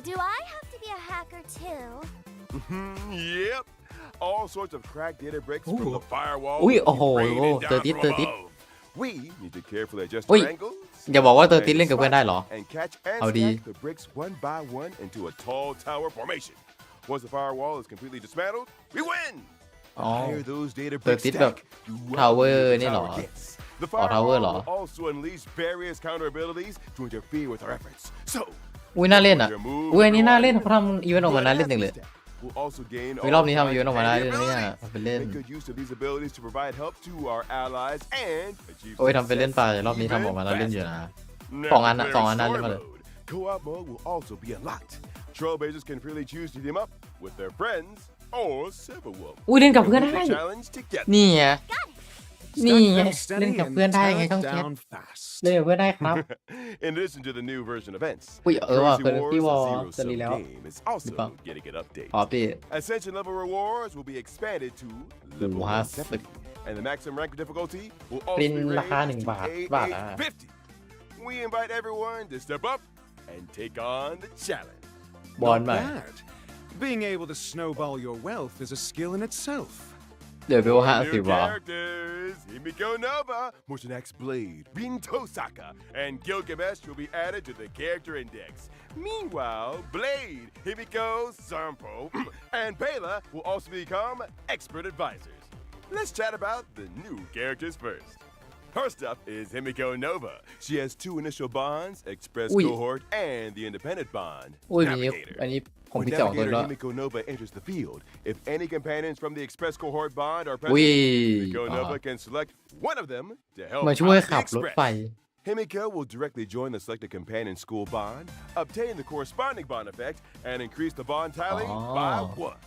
Do I have to be a hacker too? Yep. All sorts of cracked data bricks from the firewall. อุ้ย will be โอ้โห raining เตอร์ down ติด from เตอร์ติด above. We need to carefully adjust อุ้ย our angles. อย่าบอกว่าเตอร์ติดเล่นกับเพื่อนได้เหรอ And catch and เอาดี stack the bricks one by one into a tall tower formation. Once the firewall is completely dismantled, we win. The อ๋อ higher those data เตอร์ bricks ติดแบบ stack, the ทาวเวอ weaker ร์ the นี่เหรอ tower gets. The อ๋อทาวเวอร์ firewall เหรอ will also unleash various counter abilities to interfere with our efforts. So, อุ้ยน่าเล่นอ่ะ your move อุ้ยอันนี้น่าเล่น and เขาทำอีเวนต์ออกมาน่าเล่นจังเลย will also gain อุ้ยรอบนี้ทำอีเวนต์ออกมาน่า all เล่นนะเนี่ย abilities. ทำไปเล่น Make good use of these abilities to provide help to our allies and achieve โอ้ยทำไปเล่นไปรอบนี้ทำออกมาน่าเล่นอยู่นะ สองอันน่ะ Now, สองอันน่า there's เล่นมาเลย story mode. Co-op mode will also be unlocked. Trailblazers can freely choose to team up with their friends or Silverwolf. อุ้ยเล่นกับเพื่อนได้ Complete the challenge together. นี่ไง นี่ไง Start them steady เล่นกับ and เพื่อนได้ tear ไง it ช่องแคท down fast. เล่นกับเพื่อนได้ครับ In addition to the new version events, อุ้ยว่ะ Crazy เคยพี่วอ Wars ล Zero จะรี Sum แล้ว game is also Diba? getting an update. อ๋อพี่ Ascension level rewards will be expanded to level ว้า 170, and the maximum rank difficulty will ปริ also น be ราคา raised 1 to บาทบาทอ่ะ AA50. We invite everyone to step up and take on the challenge. Bond Not man. bad. Being able to snowball your wealth is a skill in itself. เดี๋ยวเบล50 New วะ characters, Himiko Nova, Motion X Blade, Rin Tosaka, and Gilgamesh will be added to the character index. Meanwhile, Blade, Himiko, Sampo, and Bela will also become expert advisors. Let's chat about the new characters first. First up is Himiko Nova. She has 2 initial bonds, Express Ui. Cohort and the Independent Bond. อุ้ยอัน Navigator. นี้ผม When พี่สองตัว Navigator แล้ว Himiko Nova enters the field, if any companions from the Express Cohort Bond are อุ้ย present, Himiko Nova can select one of them to help มาช่วย out the ขับรถไฟ Express. Himiko will directly join the selected companion school bond, obtain the corresponding bond effect, and increase the bond tally by 1.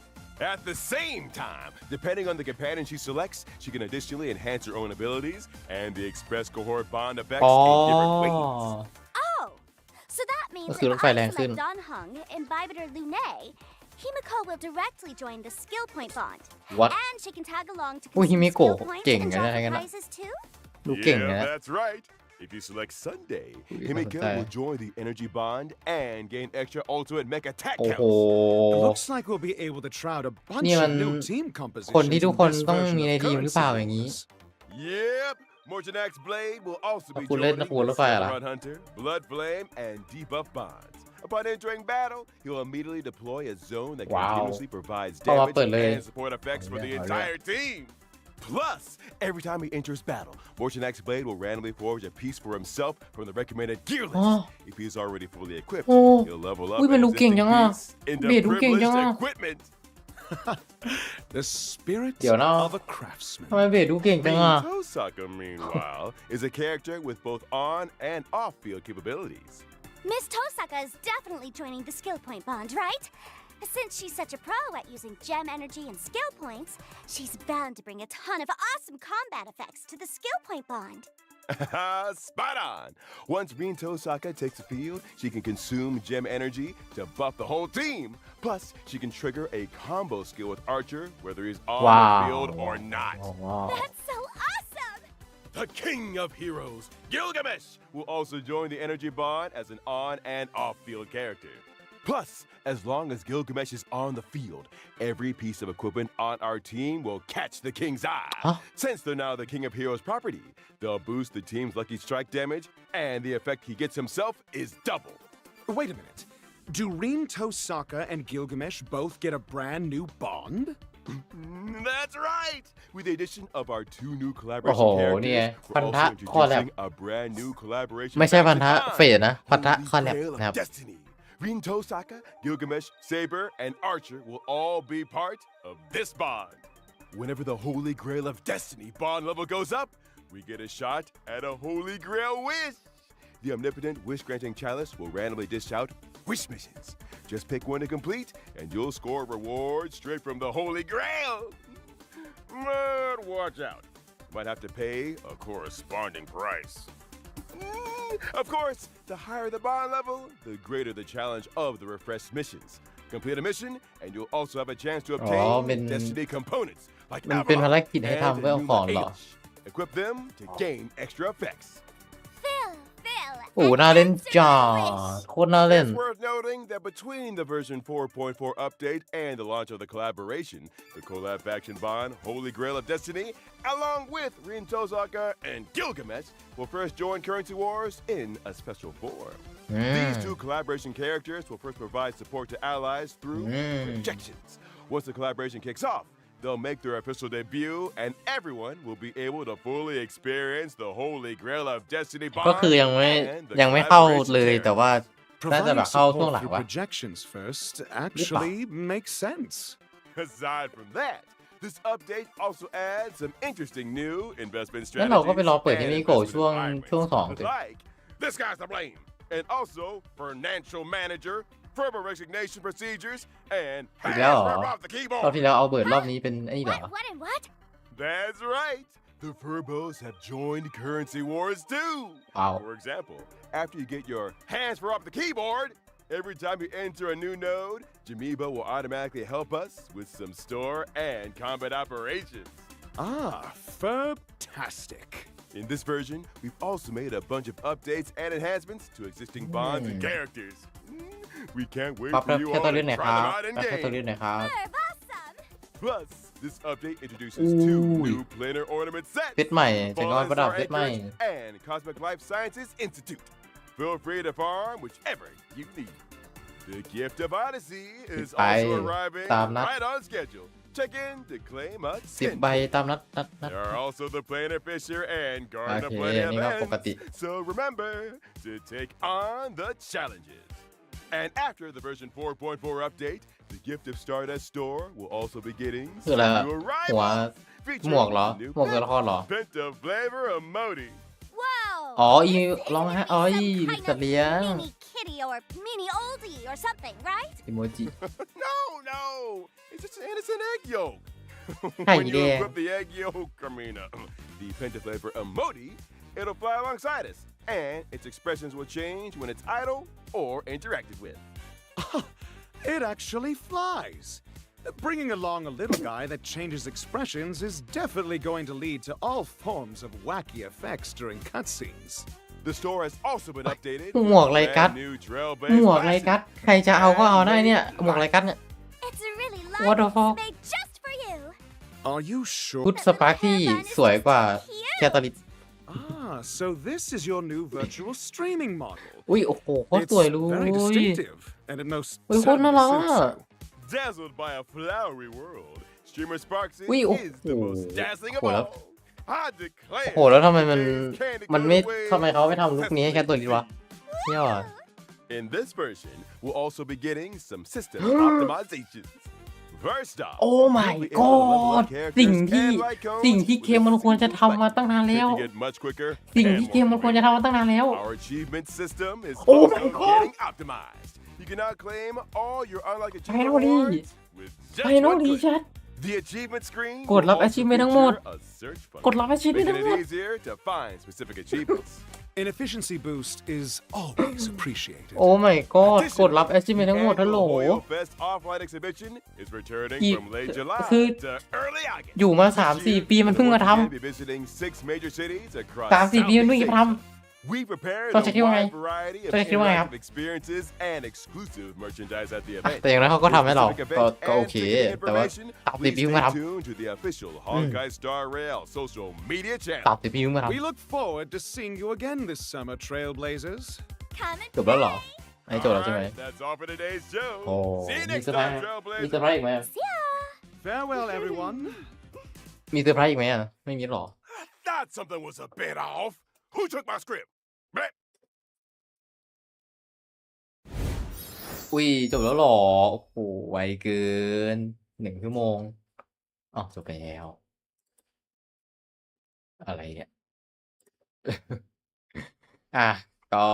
At the same time, depending on the companion she selects, she can additionally enhance her own abilities and the Express Cohort bond effects อ๋อ in different ways. Oh, so that means ก็ if คือรถไฟแรง I ขึ้น select Don Hung, Imbibitor Lune, Himiko will directly join the skill point bond. What? And she can tag along to อุ้ย consume Himiko skill points เก่ง and นะ drop ถ้างั้น prizes too. ดูเก่ง Yeah, นะ that's right. If you select Sunday, Ui, Himiko okay. will join the energy bond and gain extra ultimate mech attack โอ้ counts. โห It looks like we'll be able to try out a bunch Ni of man- new team คน compositions ที่ in ทุกคน this ต้อง version มี of ในทีมหรือเปล่า Currency อย่างนี้ Wars. Yep, Morton X Blade will also be คุณเล่น joining หัวรถ the ไฟเหรอ Samurai Hunter, Blood Flame, and Debuff bonds. Upon entering battle, he will immediately deploy a zone that Wow. continuously provides เข้ามา damage เปิดเลย and support effects for the เอาเรื่อง entire team. Plus, every time he enters battle, Morton X Blade will randomly forge a piece for himself from the recommended gear list. Oh. If he's already fully equipped, Oh. he'll level up อุ้ย an มันดูเก่ง existing จังอ่ะ piece into เบสดูเก่งจัง privileged อ่ะ equipment. The spirit เดี๋ยวนะ of a craftsman. ทำไมเบสดูเก่งจังอ่ะ Rin Tosaka, meanwhile, is a character with both on and off-field capabilities. Miss Tosaka is definitely joining the skill point bond, right? Since she's such a pro at using gem energy and skill points, she's bound to bring a ton of awesome combat effects to the skill point bond. Spot on! Once Rin Tosaka takes the field, she can consume gem energy to buff the whole team. Plus, she can trigger a combo skill with Archer, whether he's on the field or not. ว้าว That's so awesome! The King of Heroes, Gilgamesh, will also join the energy bond as an on and off-field character. Plus, as long as Gilgamesh is on the field, every piece of equipment on our team will catch the King's eye. Huh? Since they're now the King of Heroes property, they'll boost the team's lucky strike damage, and the effect he gets himself is double. Wait a minute. Do Rin Tosaka and Gilgamesh both get a brand new bond? That's right! With the addition of our 2 new โอ้ collaboration โห นี่ไง characters, พัน we're ธะ also ข้อแลบ introducing a brand new collaboration ไม่ใช่พันธะ faction เฟสนะ พันธะ Holy ข้อแลบ Grail นะครับ of Destiny. Rin Tosaka, Gilgamesh, Saber, and Archer will all be part of this bond. Whenever the Holy Grail of Destiny bond level goes up, we get a shot at a Holy Grail wish. The omnipotent wish-granting chalice will randomly dish out wish missions. Just pick one to complete, and you'll score rewards straight from the Holy Grail. But watch out. You might have to pay a corresponding price. Of course, the higher the bond level, the greater the challenge of the refreshed missions. Complete a mission, and you'll also have a chance to obtain เป็น Destiny components like มันเป็นภาร Avalon กิจให้ and ทำเพื่อของเหรอ Numa-Aish. Equip them to gain extra effects. Phil, โอ้น่าเล่นจัด wish. โคตรน่าเล่น It's worth noting that between the version 4.4 update and the launch of the collaboration, the collab faction bond Holy Grail of Destiny, along with Rin Tosaka and Gilgamesh, will first join Currency Wars in a special form. These 2 collaboration characters will first provide support to allies through projections. Once the collaboration kicks off, they'll make their official debut, and everyone will be able to fully experience the Holy Grail of Destiny ก็ bond คือยังไม่ and the ยังไม่เข้า collaboration เลย characters. แต่ว่าน่าจะ Providing แบบเข้าช่วงห support ลัง through วะ projections first actually makes sense. Aside from that, this update also adds some interesting new investment งั้นเรา strategies ก็ไปรอเปิดที่ and มิโกะ investment ช่วง environments. 2 สิ Like, this guy's to blame, and also financial manager, verbal resignation procedures, and อีกแล้วเหรอ hands off the รอบ keyboard. ที่แล้วเอาเบิร์ดรอบนี้เป็นไอ้นี่เหรอ What and what? That's right. The Furbos have joined Currency Wars too. Wow. For example, after you get your hands for off the keyboard, every time you enter a new node, Jamiba will automatically help us with some store and combat operations. Fantastic. In this version, we've also made a bunch of updates and enhancements to existing bonds and characters. We can't wait ปรับ for you แค่ all ตัว to เล่นหน่อยค try รับ them out ป in รับแค่ตัว game. เล่นหน่อยครับ Plus, this update introduces 2 new planner ornament เซ sets. ตใหม่เสียง Fall ร้อยประดับ Star เซตใหม่ Anchorage and Cosmic Life Sciences Institute. Feel free to farm whichever you need. The gift of Odyssey is ไป also arriving ตามนัด right on schedule. Check in to claim a 10 ใบ 10. ตามนัด There are also the Planner Fisher and Garden of โอเค Plenty อันนี้ก็ปกติ events. So remember to take on the challenges. And after the version 4.4 update, the Gift of Stardust store will also be getting คือ some อะไรอะ new หัว arrivals หมวกเหรอ featuring new หมวกตัวละครเหรอ Penta Flavor Emoji. Whoa! อ๋ออีร้องไห้อ๋ออี Some kind สัต of ว์เลี้ยง mini kitty or mini oldie or something, right? อิโมจิ No, it's just an innocent egg yolk. Hey, When you yeah. equip the egg yolk, the Penta Flavor Emoji, it'll fly alongside us, and its expressions will change when it's idle or interacted with. It actually flies. Bringing along a little guy that changes expressions is definitely going to lead to all forms of wacky effects during cutscenes. The store has also been updated หมวกไรกัด with new ห trail-based มวกไรกัด glasses. ใครจะเอาก็เอาได้เนี่ย หมวกไรกัดเนี่ย It's a really What the light fuck? made just for you. Are you sure? พุทธสปาร์คที่สวยกว่าแคทาลิส Ah, so this is your new virtual streaming model. อุ้ยโอ้โหโคตร It's สวยเลย very distinctive, and it most อุ้ยโคตรน่า certainly รัก suits อ่ะ you. Dazzled by a flowery world, Streamer Sparks Ui, is the most dazzling of ủa, all. I declare. โอ้โหแล้วทำไมมัน candy มันไม่ giveaway ทำไมเขาไม่ทำลุคนี้ให้แคทตัวลิสวะเนี่ยว่ะ In this version, we'll also be getting some system optimizations. First off, โอ้ my you'll be able to level god up characters สิ่งที่ and light cones สิ่งที่ with เกมมันควรจะทำมาตั้งนานแล้ว making it much quicker สิ่ง and ที่เกม more มันควรจะ convenient. ทำมาตั้งนานแล้ว Our achievement system is Oh also my god. getting optimized. You can now claim all your unlocked achievement Finally. rewards with just ไอ้โน้ one ดี click. ชัด The achievement screen กดรับ will also achievement ทั้งหมด feature a search function, กดรับ achievement making ทั้งหมด it easier to find specific achievements. An efficiency boost is always appreciated. โอ้ my god กดรับ achievement ทั้งหมดฮัลโหล And the Hoyo Fest Offline Exhibition is returning Ki- from late July คือ to early August. อยู่มา This year, 3-4 ปีมันเพิ่งมาท we'll be visiting 6 major cities across 3-4 ปีมันเพิ่ง Southeast จะมาท Asia. We prepared Tôi a sẽ kêu mày. wide variety of Tôi sẽ kêu mày interactive experiences and exclusive merchandise at the ำ event. แต่อย่างนั้นเขาก็ทำให้เรา For specific ก็ event ก็โอ and เค ticketing แต่ว่า information, 30 please ปีเพิ่งมา stay ท tuned to the official Honkai Star Rail social media ำ channel. 30 ปีเพิ่งมาท We look forward to seeing you again this summer, Trailblazers. Come and ำจบแล้วเหรอไอ้จบแล้วใช่ไหม Alright, that's all for today's show. โอ้ See you มี next เซอร์ไพร time, ส์มีเซอร์ไพร Trailblazers. ส์อีกไหม Farewell, everyone. มีเซอร์ไพรส์อีกไหมอ่ะไม่มีหรอ Thought something was a bit off. Who took my script? Bleh. อุ้ยจบแล้วเหรอโอ้โหไวเกิน1 ชั่วโมงอ๋อจบแล้ว อะไรเนี่ย อ่ะก็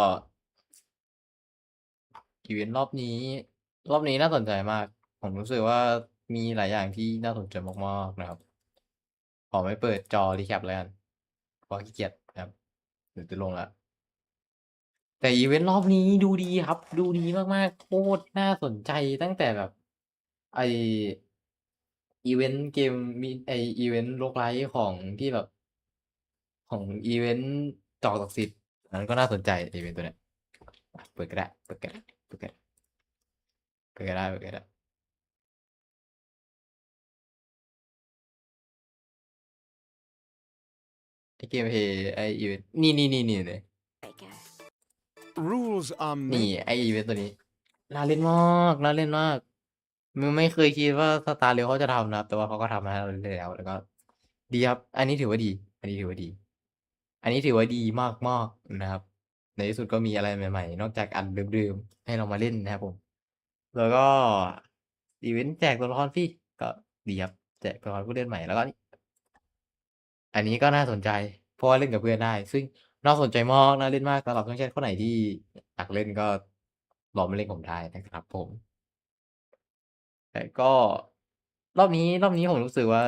อีเวนต์รอบนี้น่าสนใจมาก ผมรู้สึกว่ามีหลายอย่างที่น่าสนใจมากๆนะครับ ขอไม่เปิดจอรีแคปแล้วกันเพราะขี้เกียจนะครับเดี๋ยวจะลงแล้ว แต่อีเวนต์รอบนี้ดูดีครับ ดูดีมากๆโคตรน่าสนใจตั้งแต่แบบ ไออีเวนต์เกมมีไออีเวนต์โลกไลท์ของที่แบบ ของอีเวนต์จอกศักดิ์สิทธิ์อันนั้นก็น่าสนใจอีเวนต์ตัวเนี้ยอ่ะเปิดก็ได้เปิดก็ได้เปิดก็ได้เปิดก็ได้เปิดก็ได้ไอเกมเพลย์ไออีเวนต์นี่เลย Rules are นี่ made. ไออีเวนต์ตัวนี้น่าเล่นมากน่าเล่นมากไม่เคยคิดว่าสตาร์เรลเขาจะทำนะครับ แต่ว่าเขาก็ทำมาให้เราเล่นแล้วแล้วก็ดีครับ อันนี้ถือว่าดี อันนี้ถือว่าดี อันนี้ถือว่าดีมากๆนะครับ ในที่สุดก็มีอะไรใหม่ๆ นอกจากอันเดิมๆให้เรามาเล่นนะครับผม แล้วก็อีเวนต์แจกตัวละครฟรีก็ดีครับแจกตัวละครผู้เล่นใหม่แล้วก็นี่อันนี้ก็น่าสนใจเพราะว่าเล่นกับเพื่อนได้ ซึ่งน่าสนใจมากน่าเล่นมากสำหรับเพื่อนคนไหนที่อยากเล่นก็ลองมาเล่นผมได้นะครับผม แต่ก็รอบนี้ผมรู้สึกว่า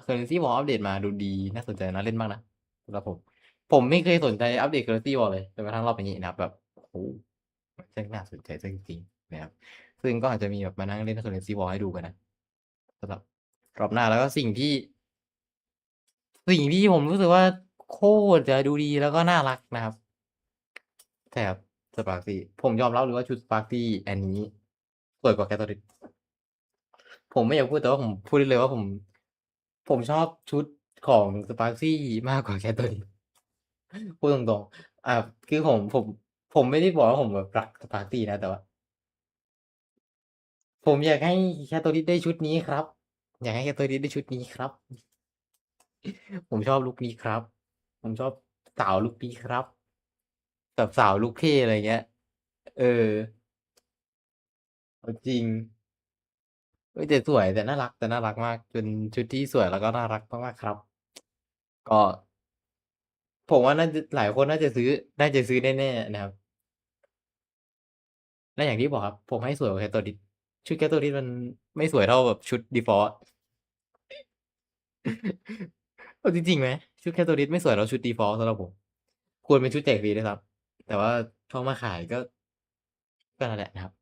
Currency War อัปเดตมาดูดีน่าสนใจน่าเล่นมากนะสำหรับผมไม่เคยสนใจอัปเดต Currency War เลยจนกระทั่งรอบนี้นะครับแบบโอ้โหมันช่างน่าสนใจจริงๆนะครับซึ่งก็อาจจะมีแบบมานั่งเล่น Currency War ให้ดูกันนะสำหรับรอบหน้าแล้วก็สิ่งที่ผมรู้สึกว่าโคตรจะดูดีแล้วก็น่ารักนะครับแต่แบบ สปาร์ซี่ผมยอมรับเลยว่าชุดสปาร์ซี่อันนี้สวยกว่าแคทเธอรีนผมไม่อยากพูดแต่ว่าผมพูดได้เลยว่าผมชอบชุดของสปาร์ซี่มากกว่าแคทเธอรีนพูดตรงๆคือผมไม่ได้บอกว่าผมแบบรักสปาร์ซี่นะแต่ว่าผมอยากให้แคทเธอรีนได้ชุดนี้ครับอยากให้แคทเธอรีนได้ชุดนี้ครับผมชอบลุคนี้ครับผมชอบสาวลุคนี้ครับแบบสาวลุคเท่อะไรเงี้ยเออเอาจริงเฮ้ยแต่สวยแต่น่ารักแต่น่ารักมากเป็นชุดที่สวยแล้วก็น่ารักมากๆครับก็ผมว่าน่าจะหลายคนน่าจะซื้อแน่ๆนะครับและอย่างที่บอกครับผมให้สวยกว่า Catholic ชุด Catholic มันไม่สวยเท่าแบบชุด Default เอาจริงๆไหมชุด Catholic ไม่สวยเท่าชุด Default สำหรับผมควรเป็นชุดแจกฟรีด้วยซ้ำแต่ว่าพอมาขายก็นั่นแหละนะครับ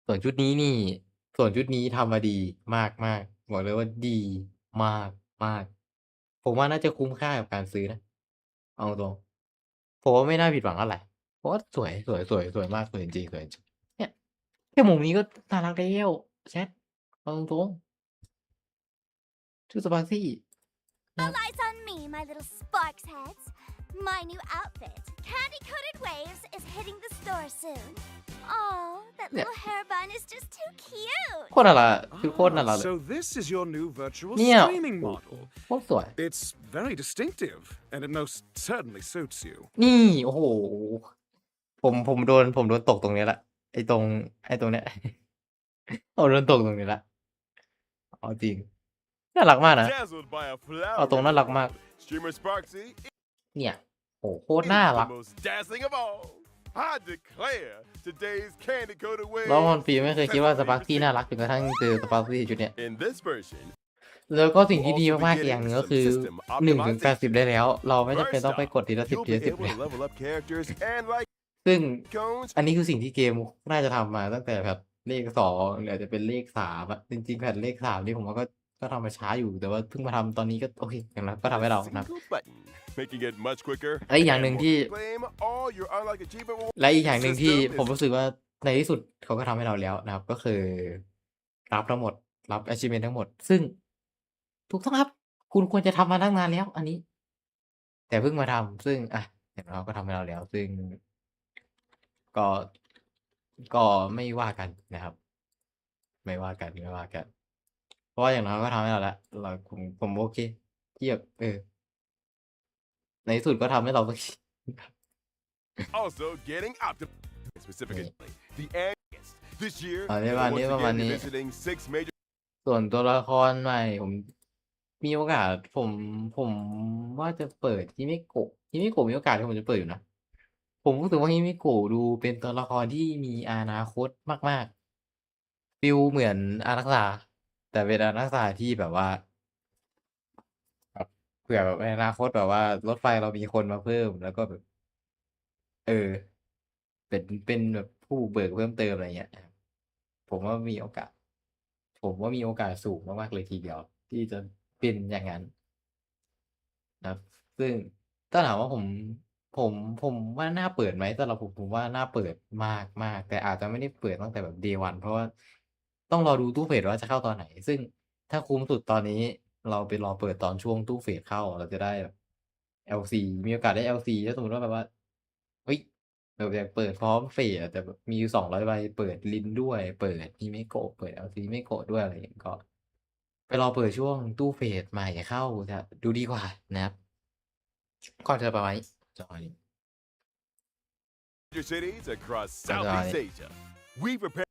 ส่วนชุดนี้นี่ส่วนชุดนี้ทำมาดีมากๆบอกเลยว่าดีมากๆผมว่าน่าจะคุ้มค่ากับการซื้อนะเอาตรงๆผมว่าไม่น่าผิดหวังเท่าไรเพราะว่าสวยมากสวยจริงๆสวยจริงเนี่ยแค่มุมนี้ก็น่ารักแล้วแชทเอาตรงๆชุด Sparky นะครับ All eyes on me, my little sparks heads. My new outfit, Candy Coated Waves, is hitting the store soon. Oh, that Yeah. little hair bun is just too cute. โคตรน่ารักชุดโคตรน่ารักเลย So this is your new virtual Yeah. streaming model. โคตรสวย It's very distinctive, and it most certainly suits you. นี่โอ้โหผมโดนตกตรงนี้แหละไอ้ตรงเนี้ย ผมโดนตกตรงนี้แหละเอาจริงน่ารักมากนะ Dazzled by a เอาตรง flowery น่ารักมาก world, Streamer Sparksy เนี่ยโอ้โหโคตรน่า is รั the ก most dazzling of all. I declare today's Candy Coated Waves แล้วมันฟีไม่เคยคิดว่าสปาร์กี้น่ารักจนกระทั่งเจอสปาร์กี้ชุดเนี้ย in this version. แล้วก็สิ่งที่ดีมากๆอีกอย่างหนึ่งก็คือ1 ถึง 80ได้แล้ว เราไม่จำเป็นต้องไปกดทีละ10 You'll ที be ละ10 able เลย to level up characters and like ซึ่ง cones. อันนี้คือสิ่งที่เกมน่าจะทำมาตั้งแต่แบบเลข2หรืออาจจะเป็นเลข3อะจริงๆแพทเลข3นี่ผมว่าก็ทำมาช้าอยู่แต่ว่าเพิ่งมาทำตอนนี้ก็โอเคอย่างน้อยก็ทำให้เรานะครับ Single button, making it much quicker. และอีกอย่างหนึ่ง and ที่ more claim all your unlock achievement rewards. และอีกอย่างหนึ่งที่ System is ผมรู้สึกว่าในที่สุดเขาก็ทำให้เราแล้วนะครับ ก็คือรับทั้งหมดรับ achievement ทั้งหมด ซึ่งถูกต้องครับ คุณควรจะทำมาตั้งนานแล้ว อันนี้ แต่เพิ่งมาทำซึ่งอย่างน้อยก็ทำให้เราแล้ว ซึ่งก็ก็ไม่ว่ากันนะครับ ไม่ว่ากัน เพราะว่าอย่างน้อยก็ทำให้เราแล้วผมโอเคที่แบบในที่สุดก็ทำให้เราสักที also getting optimal. Specifically, the August. This year, อันนี้ we'll ประ once มาณ again be นี้ visiting 6 major ส่วนตัวละครใหม่ผมมีโอกาสผมว่าจะเปิดฮิเมโกะมีโอกาสที่ผมจะเปิดอยู่นะผมรู้สึกว่าฮิเมโกะดูเป็นตัวละครที่มีอนาคตมากๆฟีลเหมือนอารักษาแต่เป็นอารักษาที่แบบว่าแบบเผื่อแบบในอนาคตแบบว่ารถไฟเรามีคนมาเพิ่มแล้วก็แบบเออเป็นแบบผู้บุกเบิกเพิ่มเติมอะไรเงี้ยผมว่ามีโอกาสสูงมากๆเลยทีเดียวที่จะเป็นอย่างนั้นนะครับซึ่งถ้าถามว่าผมว่าน่าเปิดไหมสำหรับผมว่าน่าเปิดมากๆแต่อาจจะไม่ได้เปิดตั้งแต่แบบ Day 1เพราะว่าต้องรอดูตู้เฟสว่าจะเข้าตอนไหน ซึ่งถ้าคุ้มสุดตอนนี้เราไปรอเปิดตอนช่วงตู้เฟสเข้าเราจะได้แบบ LC มีโอกาสได้ LC ถ้าสมมุติว่าแบบว่าเฮ้ยแบบอยากเปิดพร้อมเฟสแต่แบบมีอยู่200ใบเปิดลินด้วยเปิดฮิเมโกะเปิด LC ฮิเมโกะด้วยอะไรอย่างงี้ก็ไปรอเปิดช่วงตู้เฟสใหม่เข้าจะดูดีกว่านะครับก่อนจะประมาณนี้จอนี้ cities across Alright. Southeast Asia. We prepare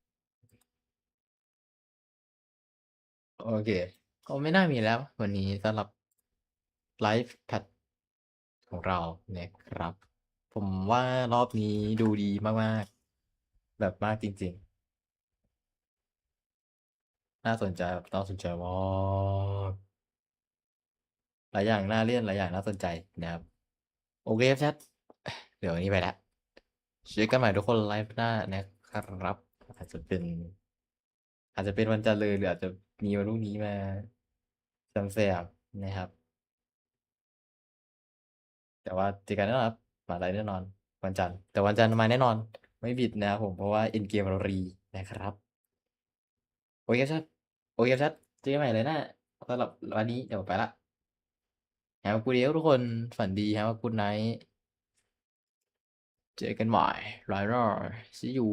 โอเคก็ไม่น่ามีแล้ววันนี้สำหรับไลฟ์แพทของเรานะครับ ผมว่ารอบนี้ดูดีมากๆแบบมากจริงๆน่าสนใจมากหลายอย่างน่าเล่นหลายอย่างน่าสนใจนะครับโอเคครับแชทเดี๋ยววันนี้ไปแล้วเจอกันใหม่ทุกคนไลฟ์หน้านะครับอาจจะเป็นวันจันทร์เลยหรืออาจจะมีวันพรุ่งนี้มาแซมๆนะครับ แต่ว่าเจอกันแน่นอนครับมาไลฟ์แน่นอนไป วันจันทร์แต่วันจันทร์มาแน่นอนไม่บิดนะครับผมเพราะว่าเอ็นเกมเรารีนะครับโอเคครับโอเคครับเจอกันใหม่เลยนะสำหรับวันนี้เดี๋ยวไปละแฮปปี้เดียวทุกคนฝันดีแฮปปี้ไนท์เจอกันใหม่ไลน์นอร์ซียู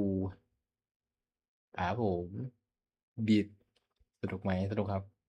ครับผมบิดสนุกไหมสนุกครับ